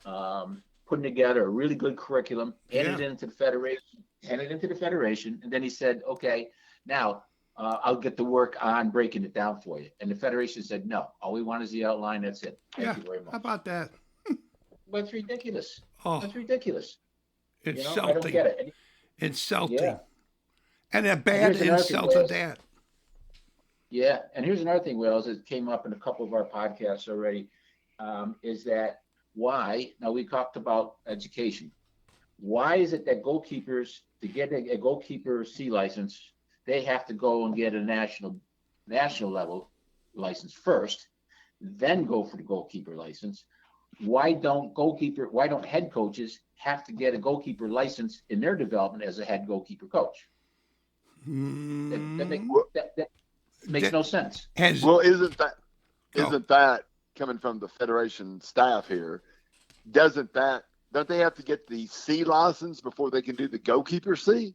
putting together a really good curriculum, handed it into the Federation, and then he said, okay, now, I'll get to work on breaking it down for you. And the Federation said, no, all we want is the outline. That's it. Thank you very much. How about that? But it's ridiculous. Oh, That's ridiculous. insulting. I don't get it. Insulting. Yeah. And a bad here's another thing, insult to Wales. that. Yeah, and here's another thing, Wells, it came up in a couple of our podcasts already, is that why, now we talked about education. Why is it that goalkeepers, to get a goalkeeper C license, they have to go and get a national level license first, then go for the goalkeeper license? Why don't head coaches have to get a goalkeeper license in their development as a head goalkeeper coach? That makes no sense. Well, isn't that coming from the Federation staff here? Don't they have to get the C license before they can do the goalkeeper C?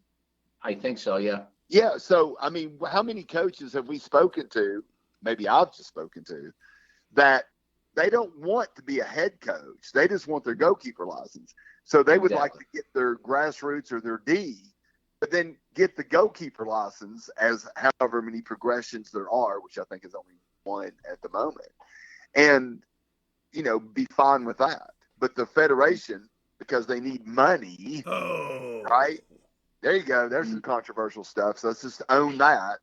I think so, yeah. Yeah. So, I mean, how many coaches have we spoken to? Maybe I've just spoken to that they don't want to be a head coach. They just want their goalkeeper license. So they would like to get their grassroots or their D, but then get the goalkeeper license as however many progressions there are, which I think is only one at the moment, and, be fine with that. But the Federation, because they need money, right? There you go. There's some controversial stuff. So let's just own that.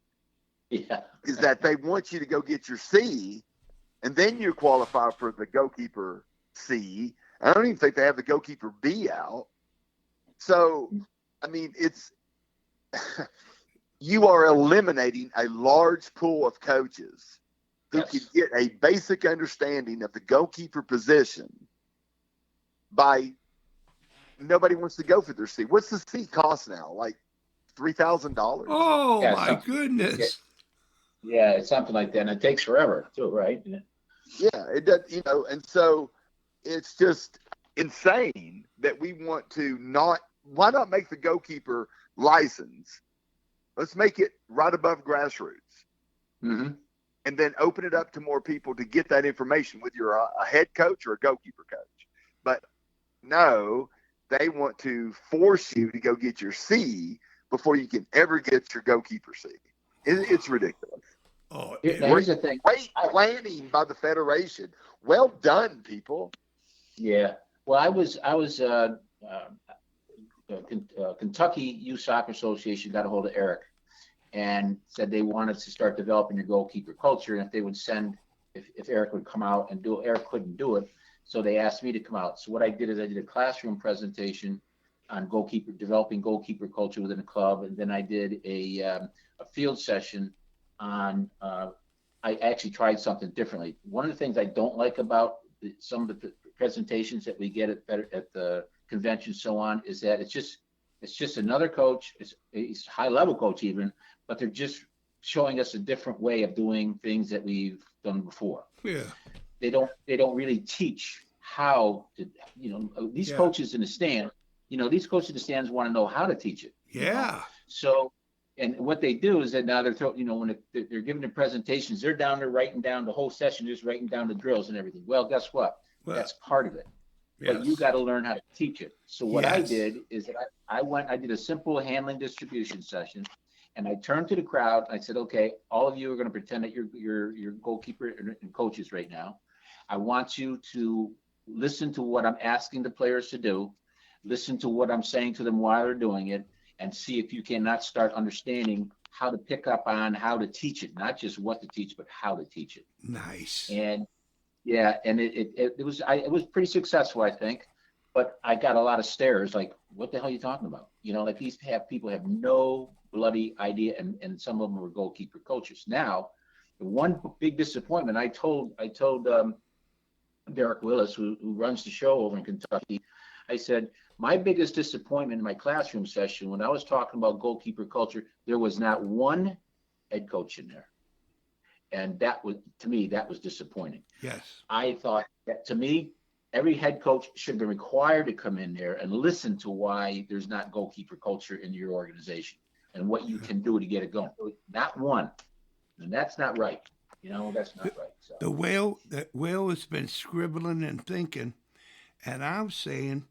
Yeah. Is that they want you to go get your C, and then you qualify for the goalkeeper C. I don't even think they have the goalkeeper B out. So, I mean, you are eliminating a large pool of coaches who could get a basic understanding of the goalkeeper position by nobody wants to go for their C. What's the C cost now? Like $3,000? Oh, my goodness. Yeah, it's something like that. And it takes forever, too, right? Yeah, it does, and so it's just insane that we want to why not make the goalkeeper license? Let's make it right above grassroots. Mm-hmm. And then open it up to more people to get that information, whether you're a head coach or a goalkeeper coach. But no, they want to force you to go get your C before you can ever get your goalkeeper C. It's ridiculous. Oh, here's the thing. Great planning by the Federation. Well done, people. Yeah. Well, I was Kentucky Youth Soccer Association got a hold of Eric and said they wanted to start developing your goalkeeper culture, and if they would if Eric would come out and do it. Eric couldn't do it, so they asked me to come out. So what I did is I did a classroom presentation on developing goalkeeper culture within a club, and then I did a field session on. I actually tried something differently. One of the things I don't like about some of the presentations that we get at the convention, so on, is that it's just another coach. It's high level coach even, but they're just showing us a different way of doing things that we've done before. Yeah. They don't really teach how to, these coaches in the stand, these coaches in the stands want to know how to teach it. Yeah. So, and what they do is that now when they're giving the presentations, they're down there writing down the whole session, just writing down the drills and everything. Well, guess what? That's part of it. Yes. But you got to learn how to teach it. So what I did is that I did a simple handling distribution session, and I turned to the crowd. I said, okay, all of you are going to pretend that you're goalkeeper and coaches right now. I want you to listen to what I'm asking the players to do, listen to what I'm saying to them while they're doing it, and see if you cannot start understanding how to pick up on how to teach it, not just what to teach, but how to teach it. Nice. And yeah, and it was pretty successful, I think, but I got a lot of stares like, what the hell are you talking about? Like these people have no bloody idea, and some of them were goalkeeper coaches. Now, the one big disappointment, I told Derek Willis, who runs the show over in Kentucky, I said, my biggest disappointment in my classroom session when I was talking about goalkeeper culture, there was not one head coach in there. And to me, that was disappointing. Yes. I thought that, to me, every head coach should be required to come in there and listen to why there's not goalkeeper culture in your organization and what you can do to get it going. Not one. And that's not right. That's not right. So. The whale has been scribbling and thinking, and I'm saying,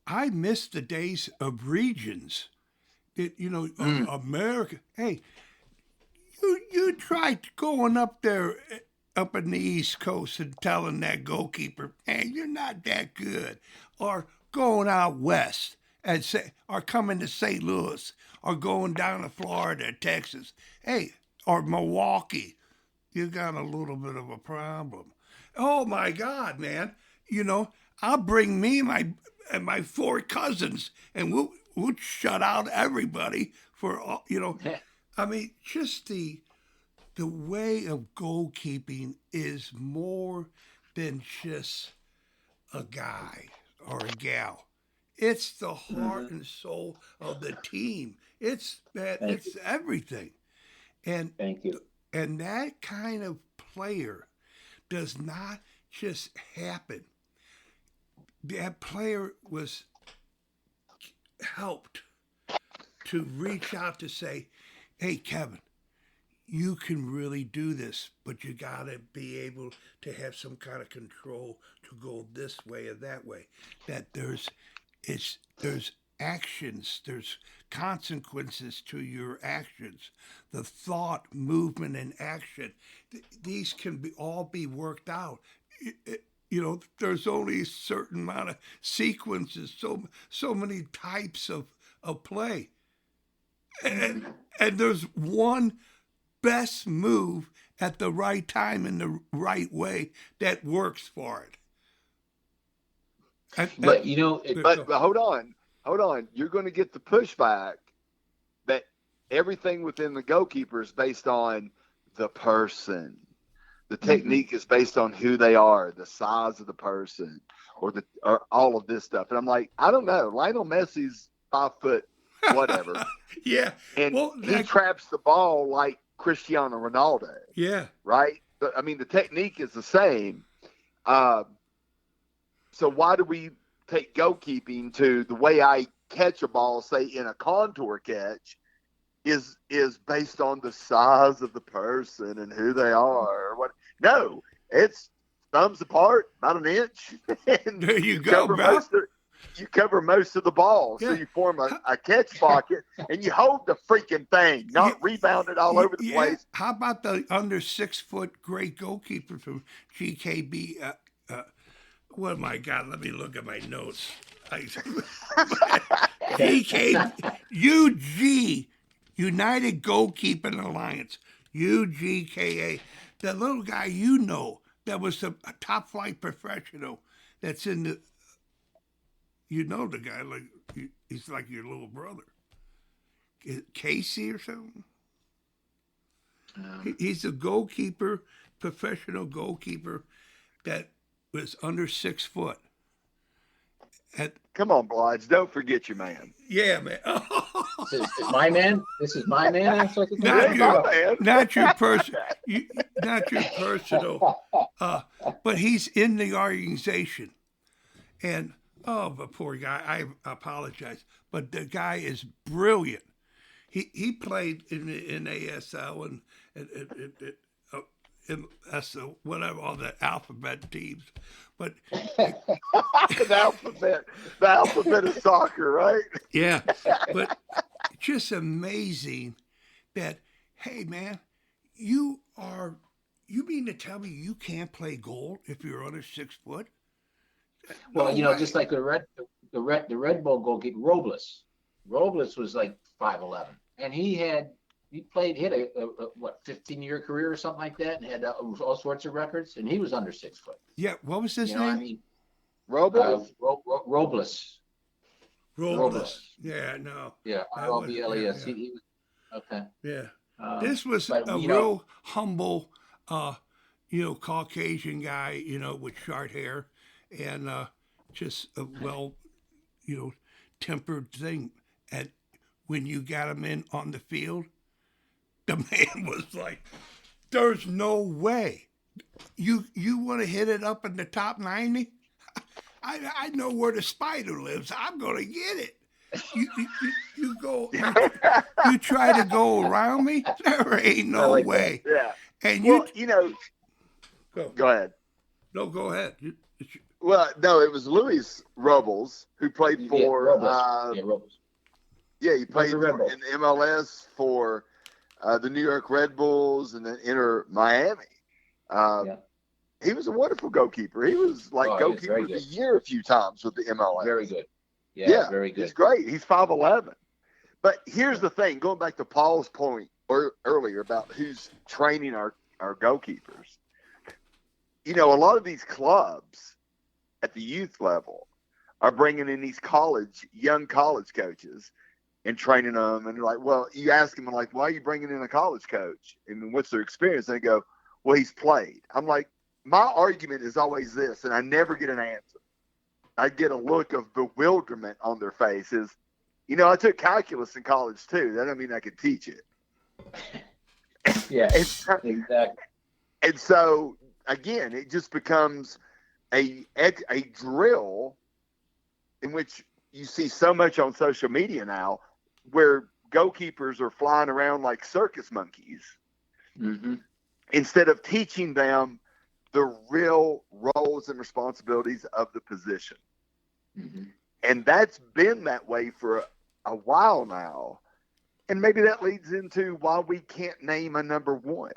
I miss the days of regions. America. Hey, You tried going up there, up in the East Coast, and telling that goalkeeper, "Hey, you're not that good," or going out west and say, or coming to St. Louis, or going down to Florida, Texas, hey, or Milwaukee, you got a little bit of a problem. Oh my God, man! I'll bring me and my 4 cousins, and we'll shut out everybody for all. I mean, just the way of goalkeeping is more than just a guy or a gal. It's the heart and soul of the team. It's everything. And Thank you. And that kind of player does not just happen. That player was helped to reach out to say, "Hey, Kevin, you can really do this, but you got to be able to have some kind of control to go this way or that way." That there's actions, there's consequences to your actions. The thought, movement, and action, these can all be worked out. There's only a certain amount of sequences, so many types of play. And there's one best move at the right time in the right way that works for it. But hold on. You're going to get the pushback that everything within the goalkeeper is based on the person. The technique is based on who they are, the size of the person, or all of this stuff. And I'm like, I don't know. Lionel Messi's 5 foot, whatever. Yeah. And he traps the ball like Cristiano Ronaldo. Yeah. Right? But, I mean, the technique is the same. So why do we take goalkeeping to the way I catch a ball, say in a contour catch, is based on the size of the person and who they are? Or what? No, it's thumbs apart, about an inch. And there you go, bro. You cover most of the ball, so you form a catch pocket, and you hold the freaking thing, not rebound it all over the place. How about the under 6 foot great goalkeeper from GKB? Oh my God, let me look at my notes. UG, United Goalkeeping Alliance, UGKA. The little guy that was a top flight professional that's in the, the guy, like he's like your little brother. Casey or something? He's a goalkeeper, professional goalkeeper that was under 6 foot. Come on, Blodge, don't forget your man. Yeah, man. This is my man. This is my man. Not your personal. But he's in the organization, and the poor guy. I apologize, but the guy is brilliant. He played in ASL and MSL, whatever, all the alphabet teams, but the alphabet of soccer, right? Yeah, but just amazing that, hey man, you mean to tell me you can't play goal if you're under 6 foot? Well, just like the Red Bull goalkeeper Robles was like 5'11", and he had a 15-year career or something like that, and had all sorts of records, and he was under 6 foot. Yeah, what was his name? I mean, Robles. Robles. Yeah, no. Yeah, Robles. Yeah. He was okay. Yeah, this was a real humble, Caucasian guy, with short hair, and just a tempered thing. And when you got him in on the field, the man was like, "There's no way you want to hit it up in the top 90. I know where the spider lives. I'm gonna get it. You try to go around me. There ain't no way." Yeah. And go ahead. No, go ahead. Well, no, it was Luis Robles who played for. Robles. Yeah, he played in MLS for the New York Red Bulls, and then enter Miami. Yeah. He was a wonderful goalkeeper. He was like He was goalkeeper very of the good. year a few times with the MLS. Very good. Yeah, very good. He's great. He's 5'11". But here's the thing, going back to Paul's point earlier about who's training our goalkeepers. You know, a lot of these clubs at the youth level are bringing in these young college coaches and training them. And they're like, well, you ask them, like, why are you bringing in a college coach? And what's their experience? And they go, well, he's played. I'm like, my argument is always this, and I never get an answer. I get a look of bewilderment on their faces. You know, I took calculus in college too. That doesn't mean I could teach it. Yeah, exactly. And so, again, it just becomes a drill in which you see so much on social media now, where goalkeepers are flying around like circus monkeys, instead of teaching them the real roles and responsibilities of the position. And that's been that way for a while now. And maybe that leads into why we can't name a number one.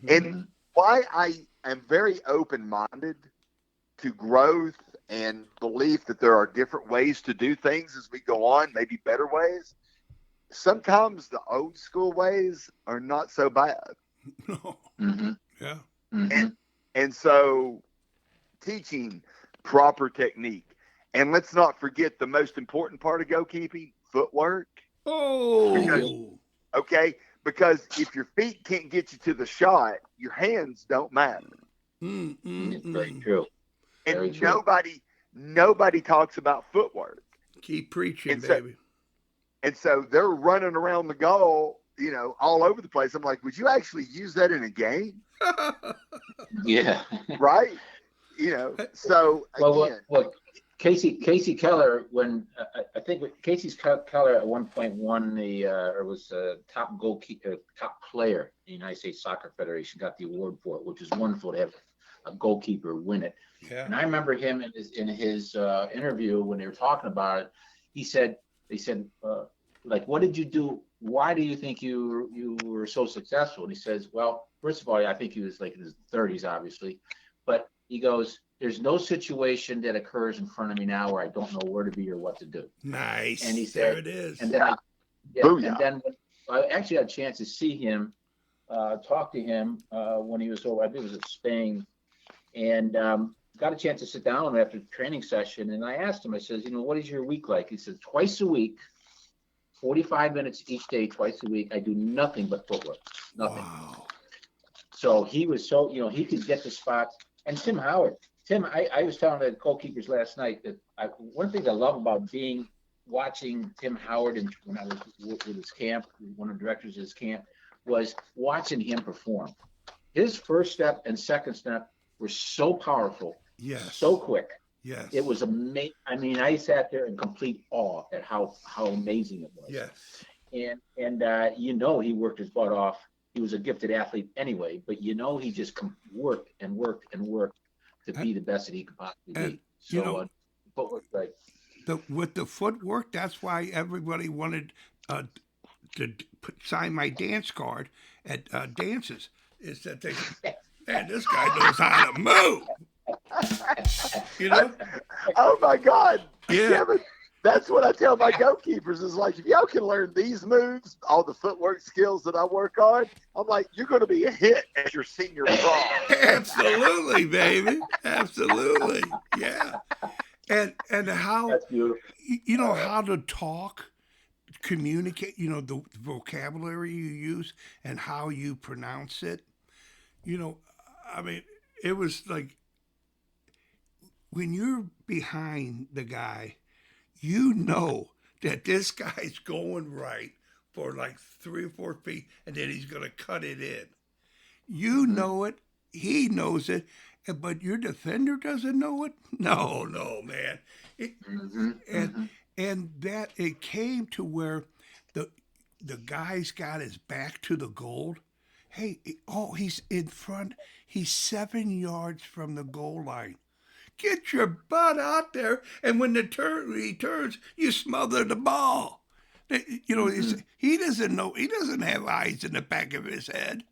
And why I am very open-minded to growth and belief that there are different ways to do things as we go on, maybe better ways. Sometimes the old school ways are not so bad. No. Yeah. And so teaching proper technique. And let's not forget the most important part of goalkeeping, footwork. Because if your feet can't get you to the shot, your hands don't matter. Very true. And Very true. nobody talks about footwork. Keep preaching, And baby. And so they're running around the goal, you know, all over the place. I'm like, would you actually use that in a game? Yeah. Right? You know, so again. Well, Casey Keller, when I think Casey Keller at one point won was a top goalkeeper, top player in the United States Soccer Federation, got the award for it, which is wonderful to have a goalkeeper win it. Yeah. And I remember him in his interview when they were talking about it. They said, like, what did you do? Why do you think you were so successful? And he says, well, first of all, I think he was like in his 30s, obviously, but he goes, there's no situation that occurs in front of me now where I don't know where to be or what to do. Nice. And he said, there it is. And then I actually had a chance to see him, talk to him when he was over, I think it was in Spain, and got a chance to sit down with him after the training session. And I asked him, I says, you know, what is your week like? He said, twice a week, 45 minutes each day, twice a week. I do nothing but footwork, nothing. Wow. So he was so, you know, he could get the spots. And Tim Howard, I was telling the goalkeepers last night that one thing I love about watching Tim Howard when I was with his camp, one of the directors of his camp, was watching him perform. His first step and second step were so powerful, so quick. Yes. It was amazing. I mean, I sat there in complete awe at how amazing it was. Yes. And you know, he worked his butt off. He was a gifted athlete anyway, but you know, he just worked and worked and worked to be the best that he could possibly be. So, you know, footwork, right? With the footwork, that's why everybody wanted to sign my dance card at dances. Is that they, man, this guy knows how to move. You know? Oh my God! Yeah. Kevin, that's what I tell my goalkeepers is like, if y'all can learn these moves, all the footwork skills that I work on, I'm like, you're going to be a hit at your senior prom. Absolutely, baby. Absolutely. Yeah. And how, That's beautiful. you know, how to talk, communicate, you know, the vocabulary you use and how you pronounce it. You know, I mean, it was like when you're behind the guy, you know that this guy's going right for like 3 or 4 feet, and then he's going to cut it in. You know it. He knows it. But your defender doesn't know it? No, man. And that it came to where the guy's got his back to the goal. Hey, he's in front. He's 7 yards from the goal line. Get your butt out there, and when he turns, you smother the ball. You know, he doesn't know. He doesn't have eyes in the back of his head.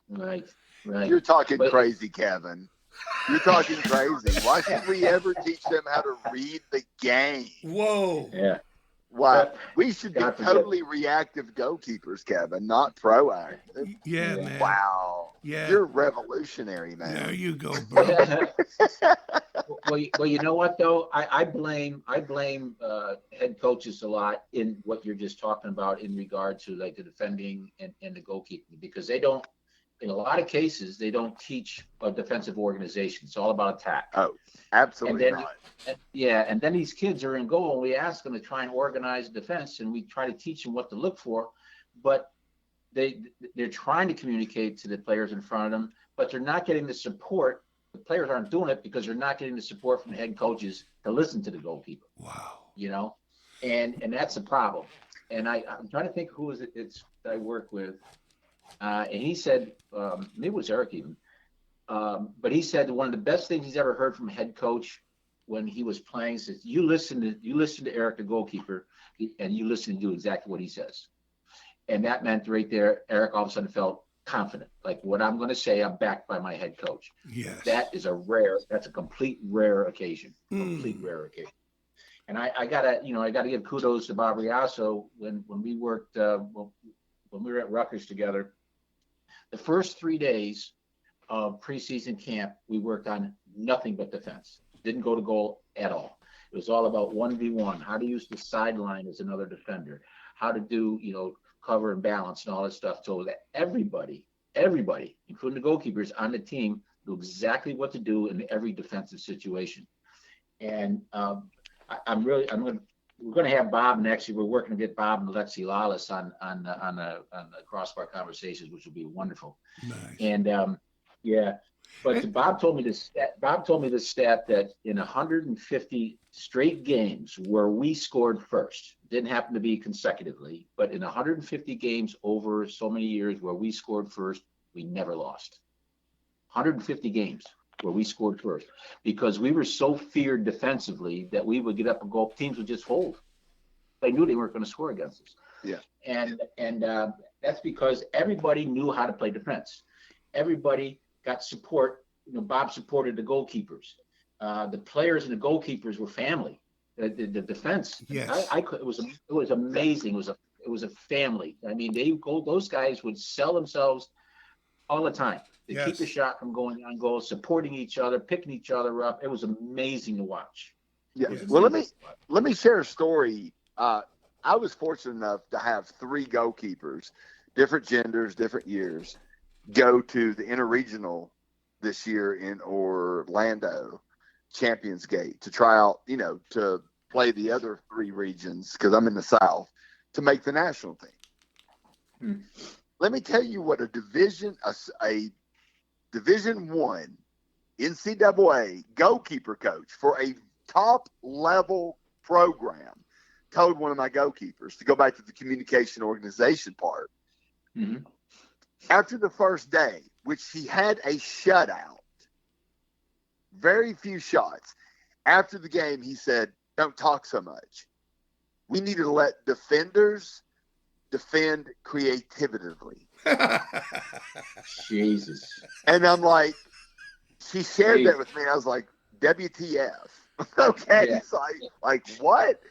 Right. Right. You're talking crazy, Kevin. You're talking crazy. Why should we ever teach them how to read the game? Whoa. Yeah. Why? We should be totally reactive goalkeepers, Kevin, not proactive. Yeah, man. Wow. Yeah. You're revolutionary, man. There you go, bro. Well, you know what though? I blame head coaches a lot in what you're just talking about in regard to like the defending and the goalkeeping, because they don't, in a lot of cases, they don't teach a defensive organization. It's all about attack. Oh, absolutely and then, not. And then these kids are in goal, and we ask them to try and organize defense, and we try to teach them what to look for, but they're trying to communicate to the players in front of them, but they're not getting the support. The players aren't doing it because they're not getting the support from the head coaches to listen to the goalkeeper. Wow. You know, and that's a problem. And I'm trying to think who is it's that I work with. And he said, maybe it was Eric even, but he said one of the best things he's ever heard from a head coach when he was playing says, you listen to Eric, the goalkeeper, and you listen to do exactly what he says. And that meant right there, Eric all of a sudden felt confident. Like, what I'm going to say, I'm backed by my head coach. Yes. That's a complete rare occasion. Rare occasion. And I gotta give kudos to Bob Riasso when we worked, when we were at Rutgers together. The first 3 days of preseason camp, we worked on nothing but defense. Didn't go to goal at all. It was all about 1v1, how to use the sideline as another defender, how to do, cover and balance and all that stuff, so that everybody, including the goalkeepers on the team, knew exactly what to do in every defensive situation. And we're going to have Bob, and actually we're working to get Bob and Lexi Lawless on the Crossbar Conversations, which will be wonderful. Nice. And but Bob told me this stat that in 150 straight games where we scored first, didn't happen to be consecutively, but in 150 games over so many years where we scored first, we never lost. 150 games where we scored first, because we were so feared defensively that we would get up and goal, teams would just fold. They knew they weren't going to score against us. Yeah. And that's because everybody knew how to play defense. Everybody got support. Bob supported the goalkeepers. The players and the goalkeepers were family. The defense. Yes. It was amazing. It was a family. I mean, those guys would sell themselves all the time. They keep the shot from going on goal, supporting each other, picking each other up. It was amazing to watch. Yeah. Well, let me share a story. I was fortunate enough to have 3 goalkeepers, different genders, different years, go to the interregional this year in Orlando, Champions Gate, to try out, to play the other 3 regions, because I'm in the South, to make the national team. Let me tell you what a Division I NCAA goalkeeper coach for a top level program told one of my goalkeepers, to go back to the communication organization part. Mm-hmm. After the first day, which he had a shutout, very few shots. After the game, he said, "Don't talk so much. We need to let defenders defend creatively." Jesus. And I'm like, she shared that with me. I was like, WTF. Okay. Yeah. It's like what?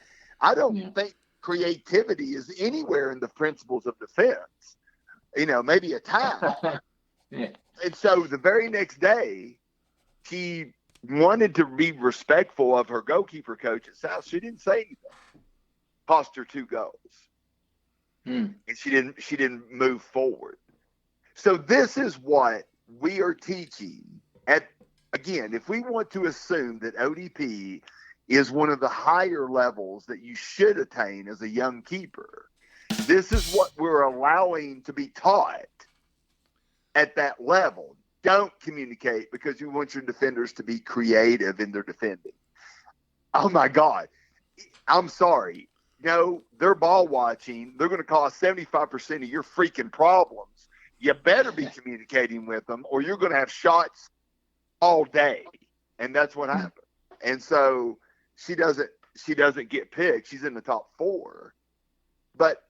I don't think creativity is anywhere in the principles of defense. Maybe a time. Yeah. And so the very next day, she wanted to be respectful of her goalkeeper coach at South. She didn't say anything. Cost her 2 goals. And she didn't move forward. So this is what we are teaching again, if we want to assume that ODP is one of the higher levels that you should attain as a young keeper, this is what we're allowing to be taught at that level. Don't communicate because you want your defenders to be creative in their defending. Oh my God. I'm sorry. No, they're ball watching. They're going to cause 75% of your freaking problems. You better be communicating with them, or you're going to have shots all day. And that's what happened. And so she doesn't get picked. She's in the top 4. But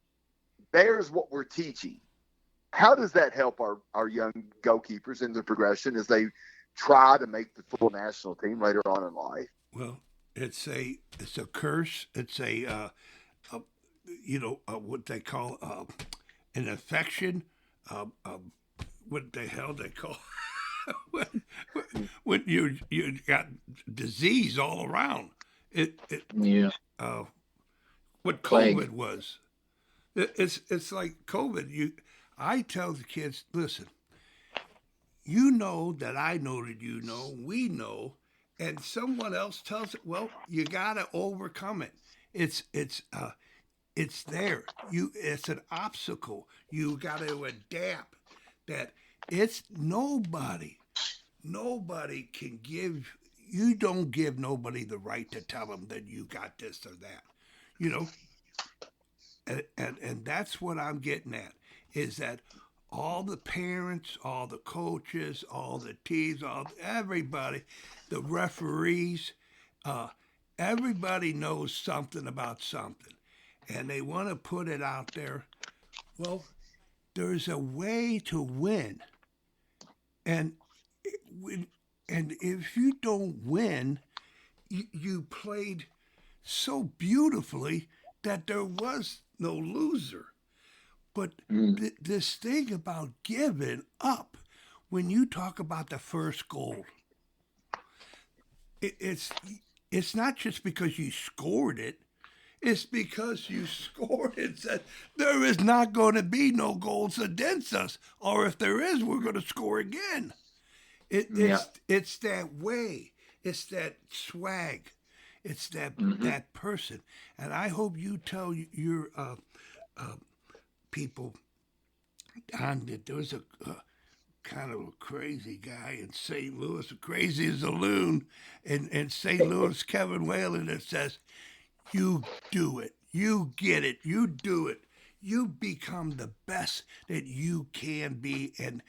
there's what we're teaching. How does that help our young goalkeepers in the progression as they try to make the full national team later on in life? Well, it's a curse. It's what they call an infection. What the hell they call when you got disease all around. What COVID was. It's like COVID. I tell the kids, listen, you know that I know that you know, we know, and someone else tells it, well, you gotta overcome it. It's there. It's an obstacle. You gotta adapt. That it's nobody can give. You don't give nobody the right to tell them that you got this or that. You know. And that's what I'm getting at, is that all the parents, all the coaches, all the teams, everybody, the referees, everybody knows something about something, and they want to put it out there. Well, there's a way to win, and if you don't win, you played so beautifully that there was no loser. But this thing about giving up, when you talk about the first goal, it's not just because you scored it. It's because you scored it and said, there is not going to be no goals against us. Or if there is, we're going to score again. It's that way. It's that swag. It's that person. And I hope you tell your people, Don, that there was a kind of a crazy guy in St. Louis, crazy as a loon in St. Louis, Kevin Whalen, that says, you do it. You get it. You do it. You become the best that you can be and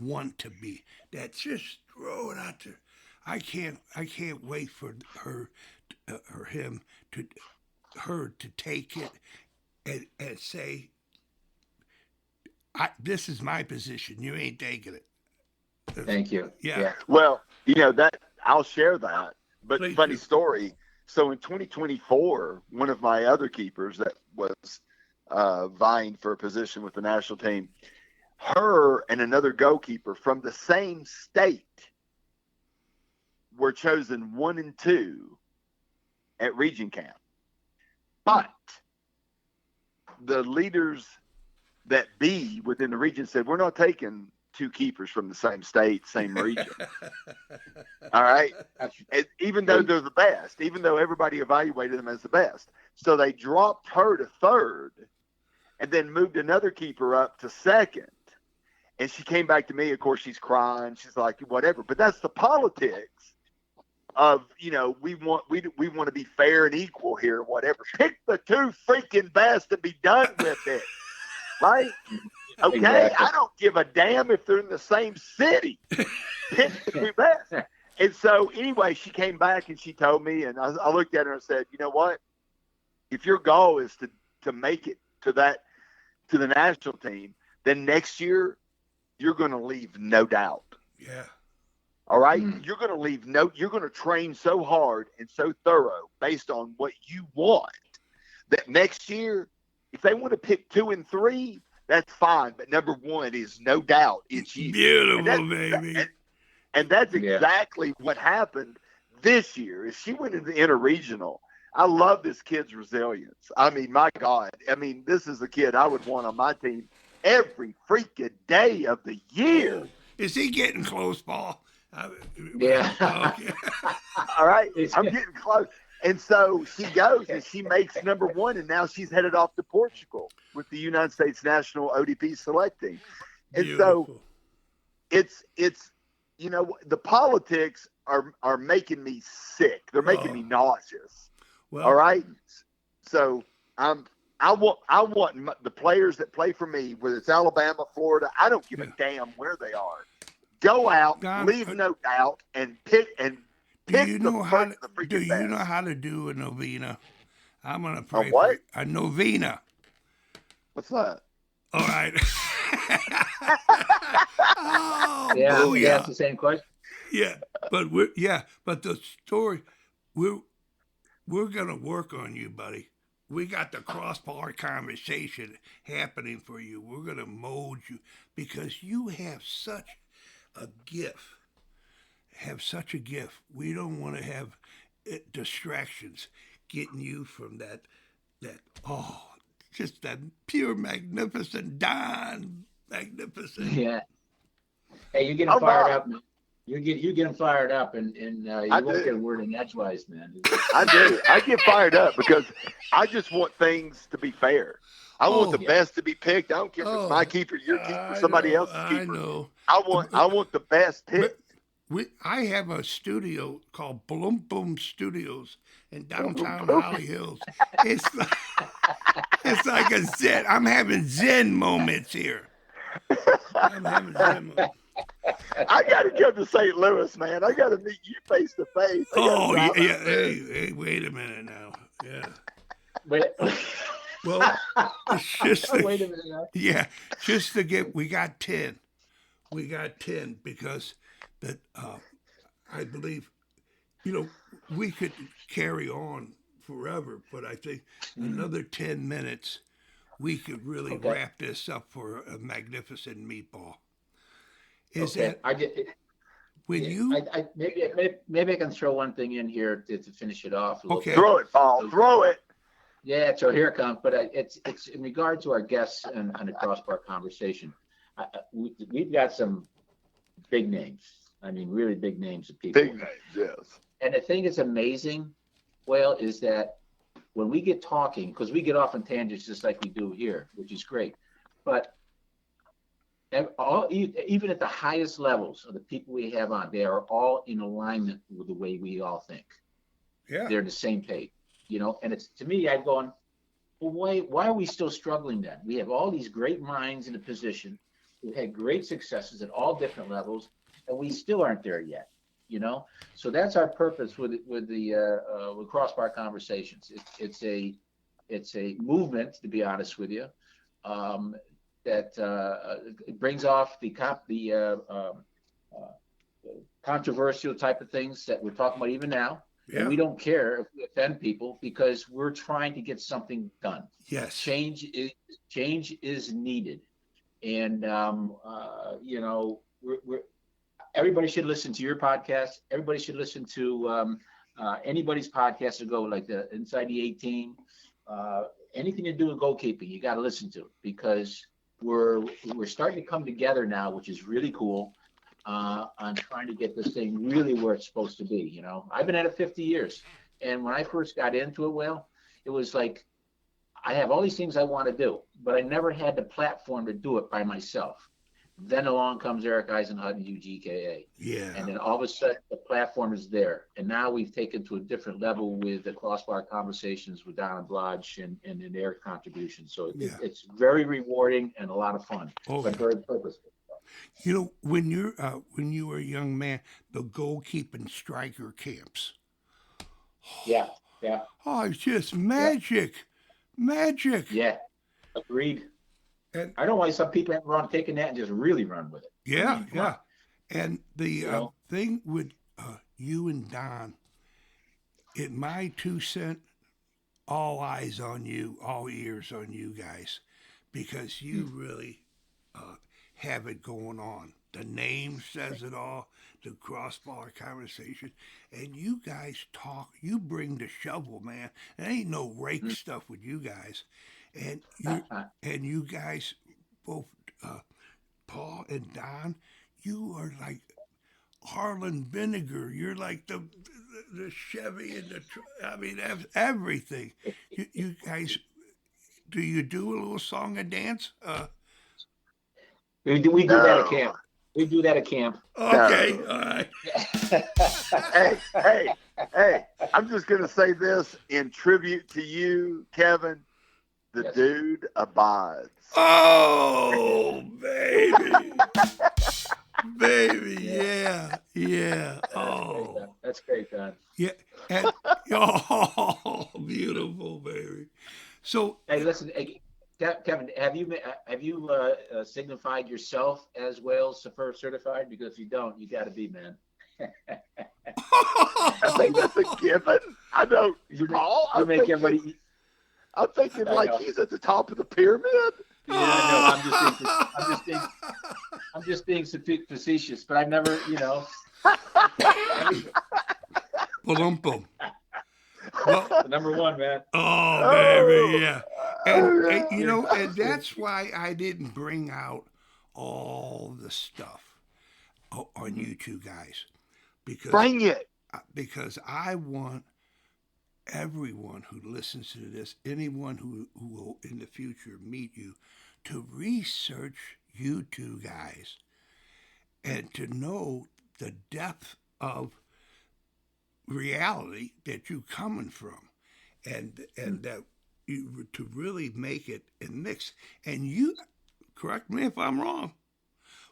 want to be. That just throw it out there. I can't wait for her or him to take it and say, this is my position. You ain't taking it. Thank you. Yeah. Well, that I'll share that. But Please funny do. story. So in 2024, one of my other keepers that was vying for a position with the national team, her and another goalkeeper from the same state were chosen 1 and 2 at region camp. But the leaders that be within the region said, we're not taking 2 keepers from the same state, same region. All right. And even though they're the best, even though everybody evaluated them as the best. So they dropped her to 3rd and then moved another keeper up to 2nd. And she came back to me. Of course, she's crying. She's like, whatever. But that's the politics of, we want to be fair and equal here, whatever. Pick the 2 freaking best and be done with it. Right? Okay, exactly. I don't give a damn if they're in the same city. Pick the 2 best. And so anyway, she came back and she told me, and I looked at her and said, you know what? If your goal is to make it to the national team, then next year you're going to leave no doubt. Yeah. All right? You're going to you're going to train so hard and so thorough based on what you want that next year, if they want to pick 2 and 3, that's fine. But number 1 is no doubt it's you. Beautiful, baby. And that's exactly what happened this year. Is she went into the interregional. I love this kid's resilience. I mean, my God. I mean, this is a kid I would want on my team every freaking day of the year. Is he getting close, Paul? Yeah. Okay. All right. I'm getting close. And so she goes and she makes number 1, and now she's headed off to Portugal with the United States national ODP select team. And Beautiful. So it's the politics are making me sick. They're making me nauseous. Well, all right. So I want the players that play for me, whether it's Alabama, Florida, I don't give a damn where they are. Go out, leave no doubt, and pick. Do you know how to do a novena? I'm gonna pray what? for a novena. What's that? All right. Oh, Yeah, booyah. that's the same question. Yeah, but the story, we're gonna work on you, buddy. We got the crossbar conversation happening for you. We're gonna mold you because you have such a gift. We don't want to have distractions getting you from that just that pure magnificent Don magnificent. Yeah. Hey, you get them fired up, man. You get them fired up, and you won't get a word in edgewise, man. I do. I get fired up because I just want things to be fair. I want the best to be picked. I don't care if it's my keeper, your keeper, somebody else's keeper. I know. I want the best pick. I have a studio called Boom Boom Studios in downtown Holly Hills. It's like a zen. I'm having zen moments here. I'm having zen moments. I got to come to St. Louis, man. I got to meet you face to face. Oh, yeah. Hey, wait a minute now. Yeah. Well, it's just wait a minute now. Yeah, just to get. We got 10. Because that I believe, we could carry on forever, but I think another 10 minutes, we could really wrap this up for a magnificent meatball. Maybe I can throw one thing in here to finish it off a little bit. Throw it, Paul. Throw it. Yeah, so here it comes. But it's in regard to our guests and the Crossbar Conversation. We've got some big names. I mean, really big names of people. Big names, yes. And the thing that's amazing, Whale, is that when we get talking, because we get off on tangents just like we do here, which is great. But even at the highest levels of the people we have on, they are all in alignment with the way we all think. Yeah. They're on the same page, and it's, to me, I'm going, well, why are we still struggling then? We have all these great minds in a position who had great successes at all different levels, and we still aren't there yet, So that's our purpose with Crossbar Conversations. It's a movement, to be honest with you, that it brings off the controversial type of things that we're talking about even now. Yeah. And we don't care if we offend people because we're trying to get something done. Yes. Change is needed. And, everybody should listen to your podcast. Everybody should listen to anybody's podcast to go, like the Inside the 18. Anything to do with goalkeeping, you got to listen to, because we're starting to come together now, which is really cool, on trying to get this thing really where it's supposed to be. I've been at it 50 years, and when I first got into it, it was like I have all these things I want to do, but I never had the platform to do it by myself. Then along comes Eric Eisenhut and UGKA. Yeah. And then all of a sudden the platform is there. And now we've taken to a different level with the Crossbar Conversations with Don and Blodgett and their contributions. So it's very rewarding and a lot of fun, but very purposeful. When you were a young man, the goalkeeping striker camps. Yeah. Oh, it's just magic. Yeah. Magic. Yeah. Agreed. And I don't know why some people have wrong taking that and just really run with it. Yeah, yeah. And the thing with you and Don, in my 2 cents, all eyes on you, all ears on you guys, because you really have it going on. The name says it all, the Crossbar Conversation. And you guys talk, you bring the shovel, man. There ain't no rake stuff with you guys. And you guys, both Paul and Don, you are like Harlan Vinegar. You're like the Chevy and everything. You guys, do you do a little song and dance? We do that at camp. We do that at camp. Okay, all right. Hey, I'm just going to say this in tribute to you, Kevin. The dude abides. Oh, baby. Baby, yeah. Oh. That's great, Don. Yeah. And, beautiful, baby. So, hey, listen, Kevin, have you signified yourself as Wales certified? Because if you don't, you got to be, man. I think that's a given. I don't, Paul. You make everybody. I'm thinking like he's at the top of the pyramid. Yeah, no, I'm just being facetious, but I've never, Boom. Well, number one, man. Oh, baby, yeah. And that's why I didn't bring out all the stuff on you two guys. Bring it. Because I want everyone who listens to this, anyone who will in the future meet you, to research you two guys and to know the depth of reality that you're coming from, and that you to really make it and mix. And you, correct me if I'm wrong,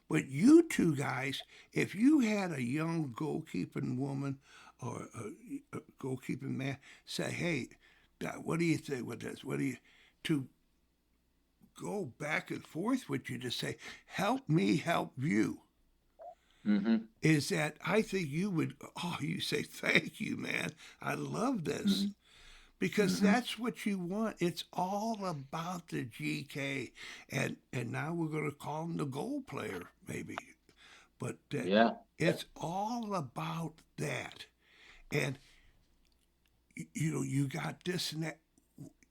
but you two guys, if you had a young goalkeeping woman or a goalkeeping man say, "Hey, what do you think with this? What do you," to go back and forth with you to say, "Help me help you." Mm-hmm. Is that I think you would, you say, "Thank you, man. I love this." Because that's what you want. It's all about the GK. And now we're going to call him the goal player, maybe. But it's all about that. And, you got this and that.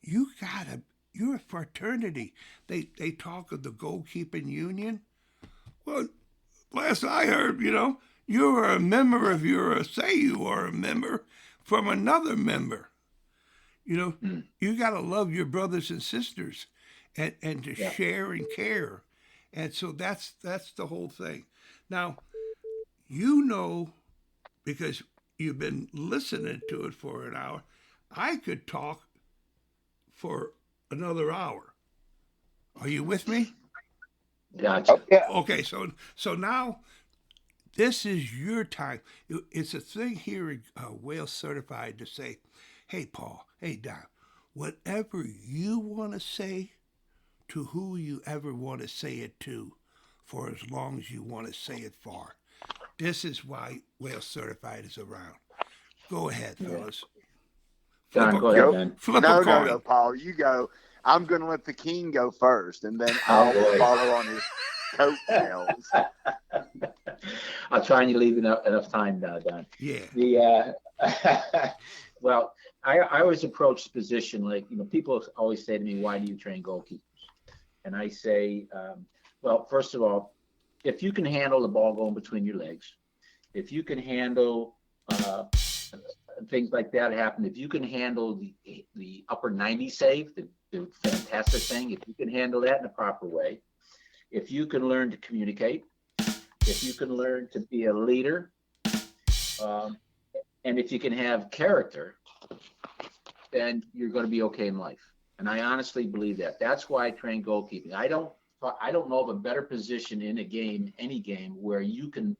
You're a fraternity. They talk of the goalkeeping union. Well, last I heard, you are a member of you are a member from another member. You got to love your brothers and sisters and to share and care. And so that's the whole thing. Now, because you've been listening to it for an hour, I could talk for another hour. Are you with me? Gotcha. Okay, so now this is your time. It's a thing here at Wales Certified to say, "Hey, Paul, hey, Don, whatever you want to say to who you ever want to say it to for as long as you want to say it for." This is why Wales Certified is around. Go ahead, fellas. Don, go ahead, man. No, Paul, you go. I'm going to let the king go first, and then I'll follow on his coattails. I'll try and leave enough time now, Don. Yeah. Well, I always approach the position like, people always say to me, "Why do you train goalkeepers?" And I say, well, first of all, if you can handle the ball going between your legs, if you can handle things like that happen, if you can handle the upper 90 save, the fantastic thing, if you can handle that in a proper way, if you can learn to communicate, if you can learn to be a leader, and if you can have character, then you're going to be okay in life. And I honestly believe that. That's why I train goalkeeping. I don't know of a better position in a game, any game, where you can,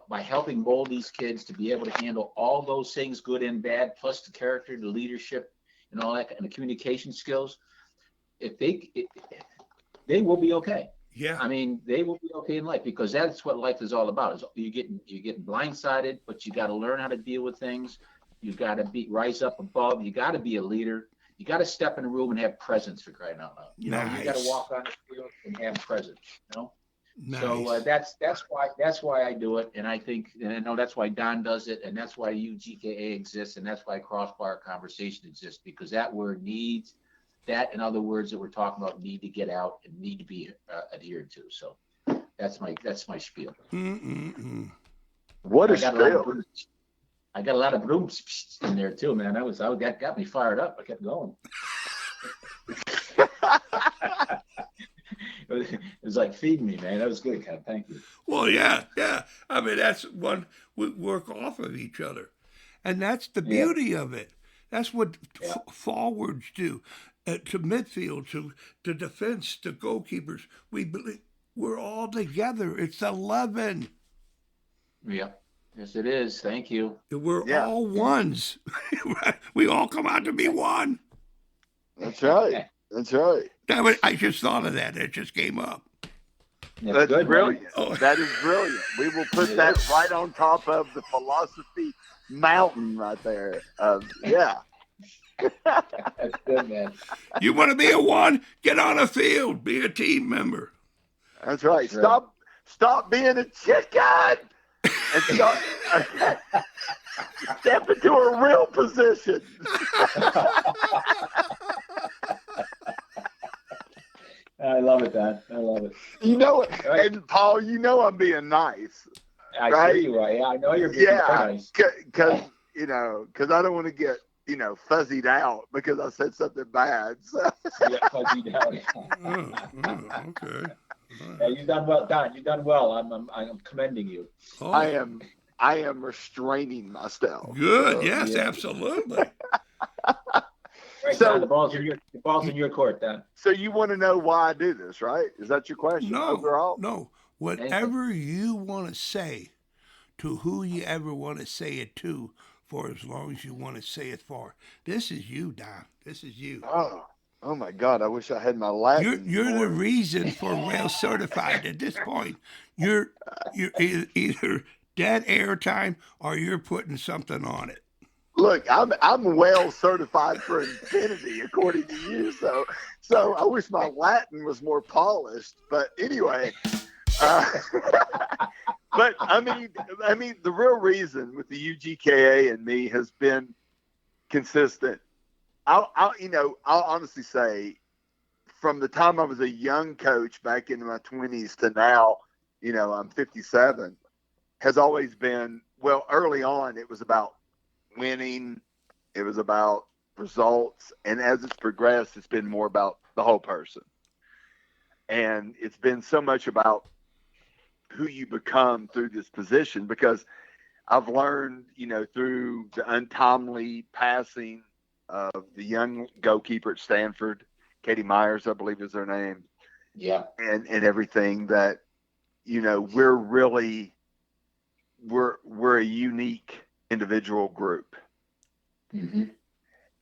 by helping mold these kids to be able to handle all those things, good and bad, plus the character, the leadership, and all that, and the communication skills, if they will be okay. Yeah. I mean, they will be okay in life, because that's what life is all about. Is you're getting blindsided, but you got to learn how to deal with things. You got to rise up above. You got to be a leader. You got to step in a room and have presence, for crying out loud. You got to walk on the field and have presence. Nice. So that's why I do it, and I think, and I know that's why Don does it, and that's why UGKA exists, and that's why Crossbar Conversation exists, because that word needs, that and other words that we're talking about need to get out and need to be adhered to. So that's my spiel. What a spiel! I got a lot of brooms in there too, man. That got me fired up. I kept going. It was like feeding me, man. That was good, Ken. Thank you. Well, yeah. I mean, that's one, we work off of each other. And that's the beauty of it. That's what forwards do. To midfield, to defense, to goalkeepers. We're all together. It's 11. Yeah. Yes, it is. Thank you. We're all ones. We all come out to be one. That's right. That's right. I just thought of that. It just came up. That's good, brilliant. Oh. That is brilliant. We will put that right on top of the philosophy mountain right there. Yeah. That's good, man. You want to be a one? Get on a field. Be a team member. That's right. That's right. Stop being a chicken and step into a real position. I love it, Don. I love it. You know it. Right. And Paul, you know I'm being nice. I Right? see you are. Yeah, I know you're being nice. Because I don't want to get fuzzied out because I said something bad. So. Yeah, fuzzy down. Okay. Yeah, you've done well, Don. You've done well. I'm commending you. Oh, I am restraining myself. good. So, Yes, yeah. absolutely. Right, So- Don, the ball's in your court, Don. So you want to know why I do this, right? Is that your question overall? No. Whatever you want to say to who you ever want to say it to for as long as you want to say it for. This is you, Don. This is you. Oh my God! I wish I had my Latin. You're the reason for well certified at this point. You're either dead airtime or you're putting something on it. Look, I'm well certified for infinity according to you. So I wish my Latin was more polished. But anyway, but I mean, the real reason with the UGKA and me has been consistent. I'll honestly say, from the time I was a young coach back in my 20s to now, I'm 57, has always been, well, early on, it was about winning. It was about results. And as it's progressed, it's been more about the whole person. And it's been so much about who you become through this position, because I've learned, through the untimely passing of the young goalkeeper at Stanford, Katie Myers, I believe is her name. Yeah. And everything that, we're a unique individual group. Mm-hmm.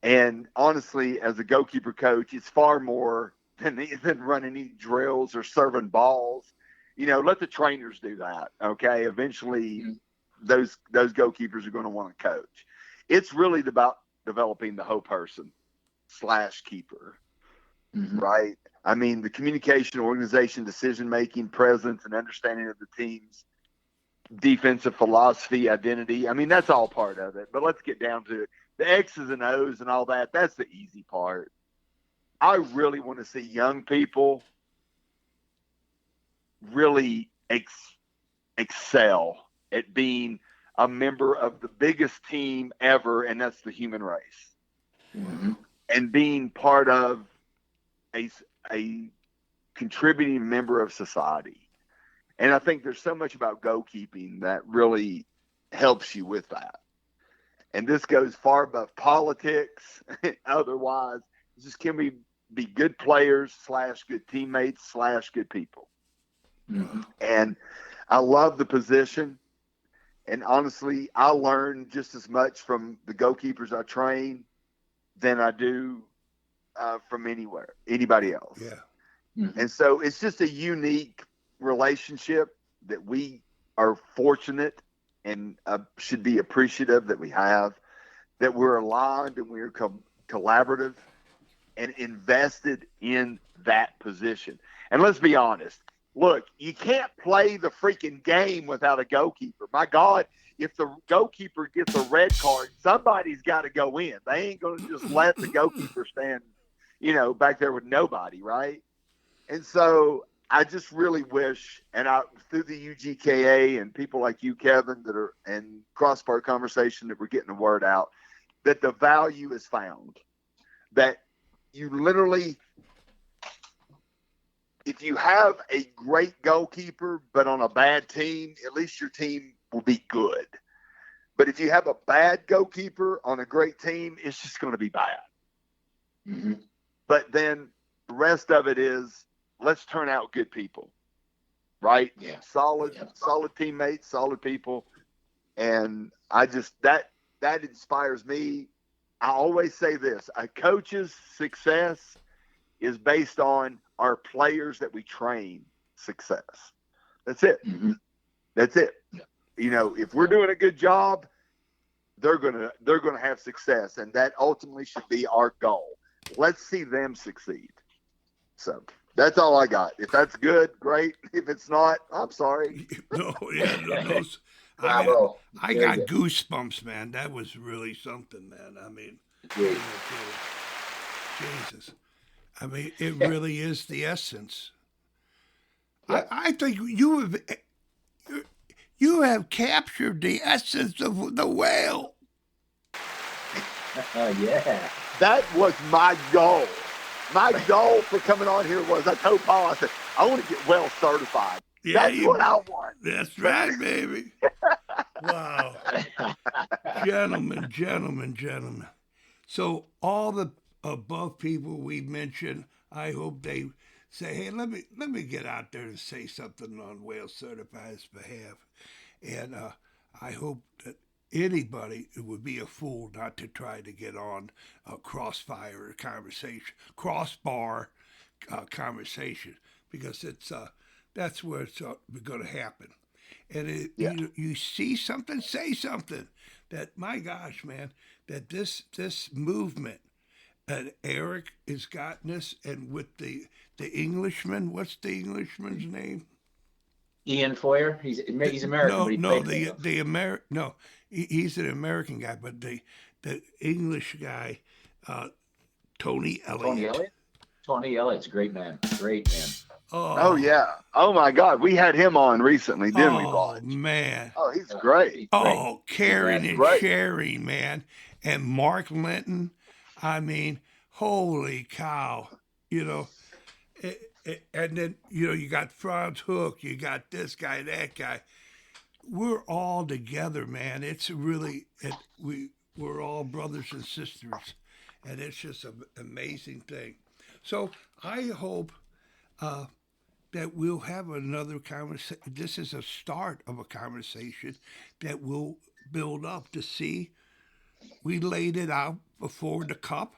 And honestly, as a goalkeeper coach, it's far more than running any drills or serving balls. Let the trainers do that. Okay. Eventually those goalkeepers are going to want to coach. It's really about developing the whole person / keeper. Mm-hmm. Right. I mean, the communication, organization, decision-making, presence, and understanding of the team's defensive philosophy, identity. I mean, that's all part of it. But let's get down to it. The X's and O's and all that, that's the easy part. I really want to see young people really excel at being a member of the biggest team ever, and that's the human race. Mm-hmm. And being part of a contributing member of society. And I think there's so much about goalkeeping that really helps you with that. And this goes far above politics. Otherwise, just can we be good players / good teammates / good people. Mm-hmm. And I love the position. And honestly, I learn just as much from the goalkeepers I train than I do from anybody else. Yeah. Mm-hmm. And so it's just a unique relationship that we are fortunate and should be appreciative that we have, that we're aligned and we're collaborative and invested in that position. And let's be honest. Look, you can't play the freaking game without a goalkeeper. My God, if the goalkeeper gets a red card, somebody's got to go in. They ain't going to just let the goalkeeper stand, back there with nobody, right? And so I just really wish, and through the UGKA and people like you, Kevin, that are and Crossbar Conversation, that we're getting the word out, that the value is found. That you literally, if you have a great goalkeeper but on a bad team, at least your team will be good. But if you have a bad goalkeeper on a great team, it's just going to be bad. Mm-hmm. But then the rest of it is, let's turn out good people, right? Yeah. Solid teammates, solid people. And I just, that inspires me. I always say this, a coach's success is based on our players that we train success. That's it. Mm-hmm. That's it. You know, if we're doing a good job, they're gonna have success, and that ultimately should be our goal. Let's see them succeed. So that's all I got. If that's good, great. If it's not, I'm sorry. No, yeah, those. Bravo. I got goosebumps, man. That was really something, man. I mean, Great. Jesus. I mean, it really is the essence. Yeah. I think you have captured the essence of the whale. Yeah. That was my goal. My goal for coming on here was, I told Paul, I said, I want to get well certified. Yeah, That's what I want. That's right, baby. Wow. Gentlemen. So all the above people we mentioned, I hope they say, hey, let me get out there and say something on Whale Certified's behalf. And I hope that anybody, it would be a fool not to try to get on a crossbar conversation, because it's that's where it's going to happen. And you see something, say something. That, my gosh, man, that this movement, and Eric has gotten this, and with the Englishman, what's the Englishman's name? Ian Foyer. He's American. He's an American guy, but the English guy, Tony Elliott. Tony Elliott's a great man. Oh yeah. Oh my God. We had him on recently, didn't we, Blodgett? Man. Oh, he's great. Oh, caring and sharing, man. And Mark Linton. I mean, holy cow. You know, and then, you know, you got Franz Hook, you got this guy, that guy. We're all together, man. It's really, we're all brothers and sisters. And it's just an amazing thing. So I hope that we'll have another conversation. This is a start of a conversation that will build up to see. We laid it out before the cup.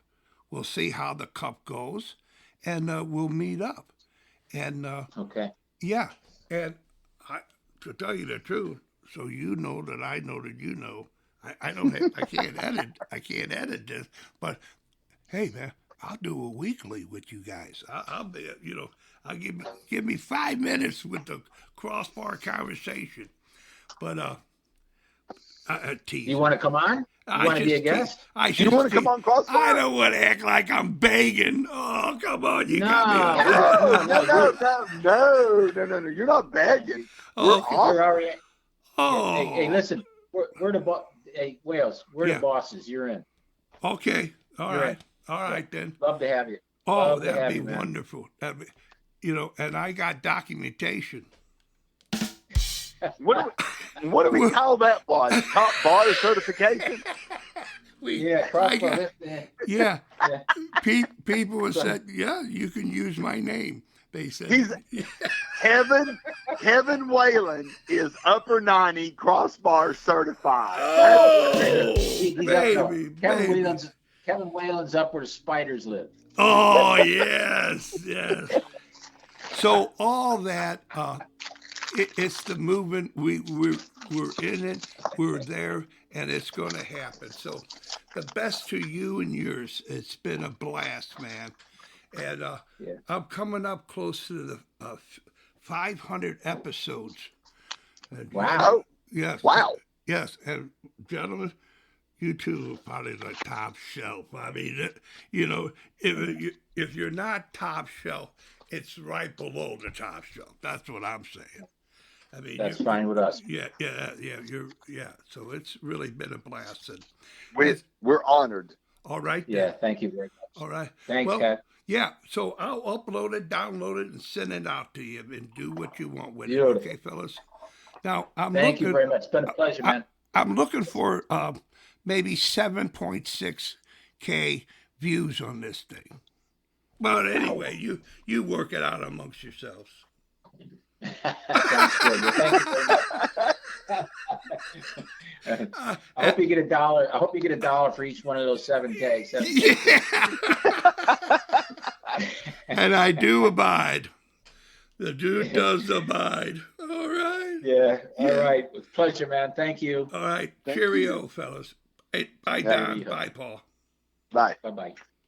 We'll see how the cup goes, and we'll meet up. And Okay. Yeah, and to tell you the truth, so you know that I know that you know, I don't have, I can't edit this, but hey, man, I'll do a weekly with you guys. I'll be, you know, I'll give me 5 minutes with the Crossbar Conversation. But you want to come on? You want to be a guest? You want to come on Crossbar? I don't want to act like I'm begging. Oh, come on, you got me. No. You're not begging. Oh, We're already. Oh. Hey, listen. We're the Hey, Wales. We're the bosses. You're in. Okay. All right then. Love to have you. Oh, that'd be wonderful. You know, and I got documentation. What do we call that, boy? Top bar certification? Crossbar. People have said, yeah, you can use my name. They said Kevin Whalen is upper 90 crossbar certified. Oh, baby. Kevin Whalen's up where the spiders live. Oh, yes. So all that, it's the movement. We're in it. We're there, and it's going to happen. So the best to you and yours. It's been a blast, man. And I'm coming up close to the 500 episodes. And wow. Yes. Wow. Yes. And gentlemen, you two are probably the top shelf. I mean, you know, if you're not top shelf, it's right below the top shelf. That's what I'm saying. I mean, that's fine with us. Yeah. So it's really been a blast. And we're honored. All right. Yeah. Thank you very much. All right. Thanks, Kat. Yeah. So I'll upload it, download it, and send it out to you, and do what you want with Beautiful. it. Okay, fellas. Now Thank you very much. It's been a pleasure, man. I'm looking for maybe 7.6K views on this thing. But anyway, you work it out amongst yourselves. Sounds good. Well, thank you very much. I hope you get $1. I hope you get $1 for each one of those 7K. Yeah. And I do abide. The dude does abide. All right. Yeah. All right. With pleasure, man. Thank you. All right. Thank Cheerio, you. fellas. Hey, bye, There Don. you go. Bye, Paul. Bye. Bye-bye.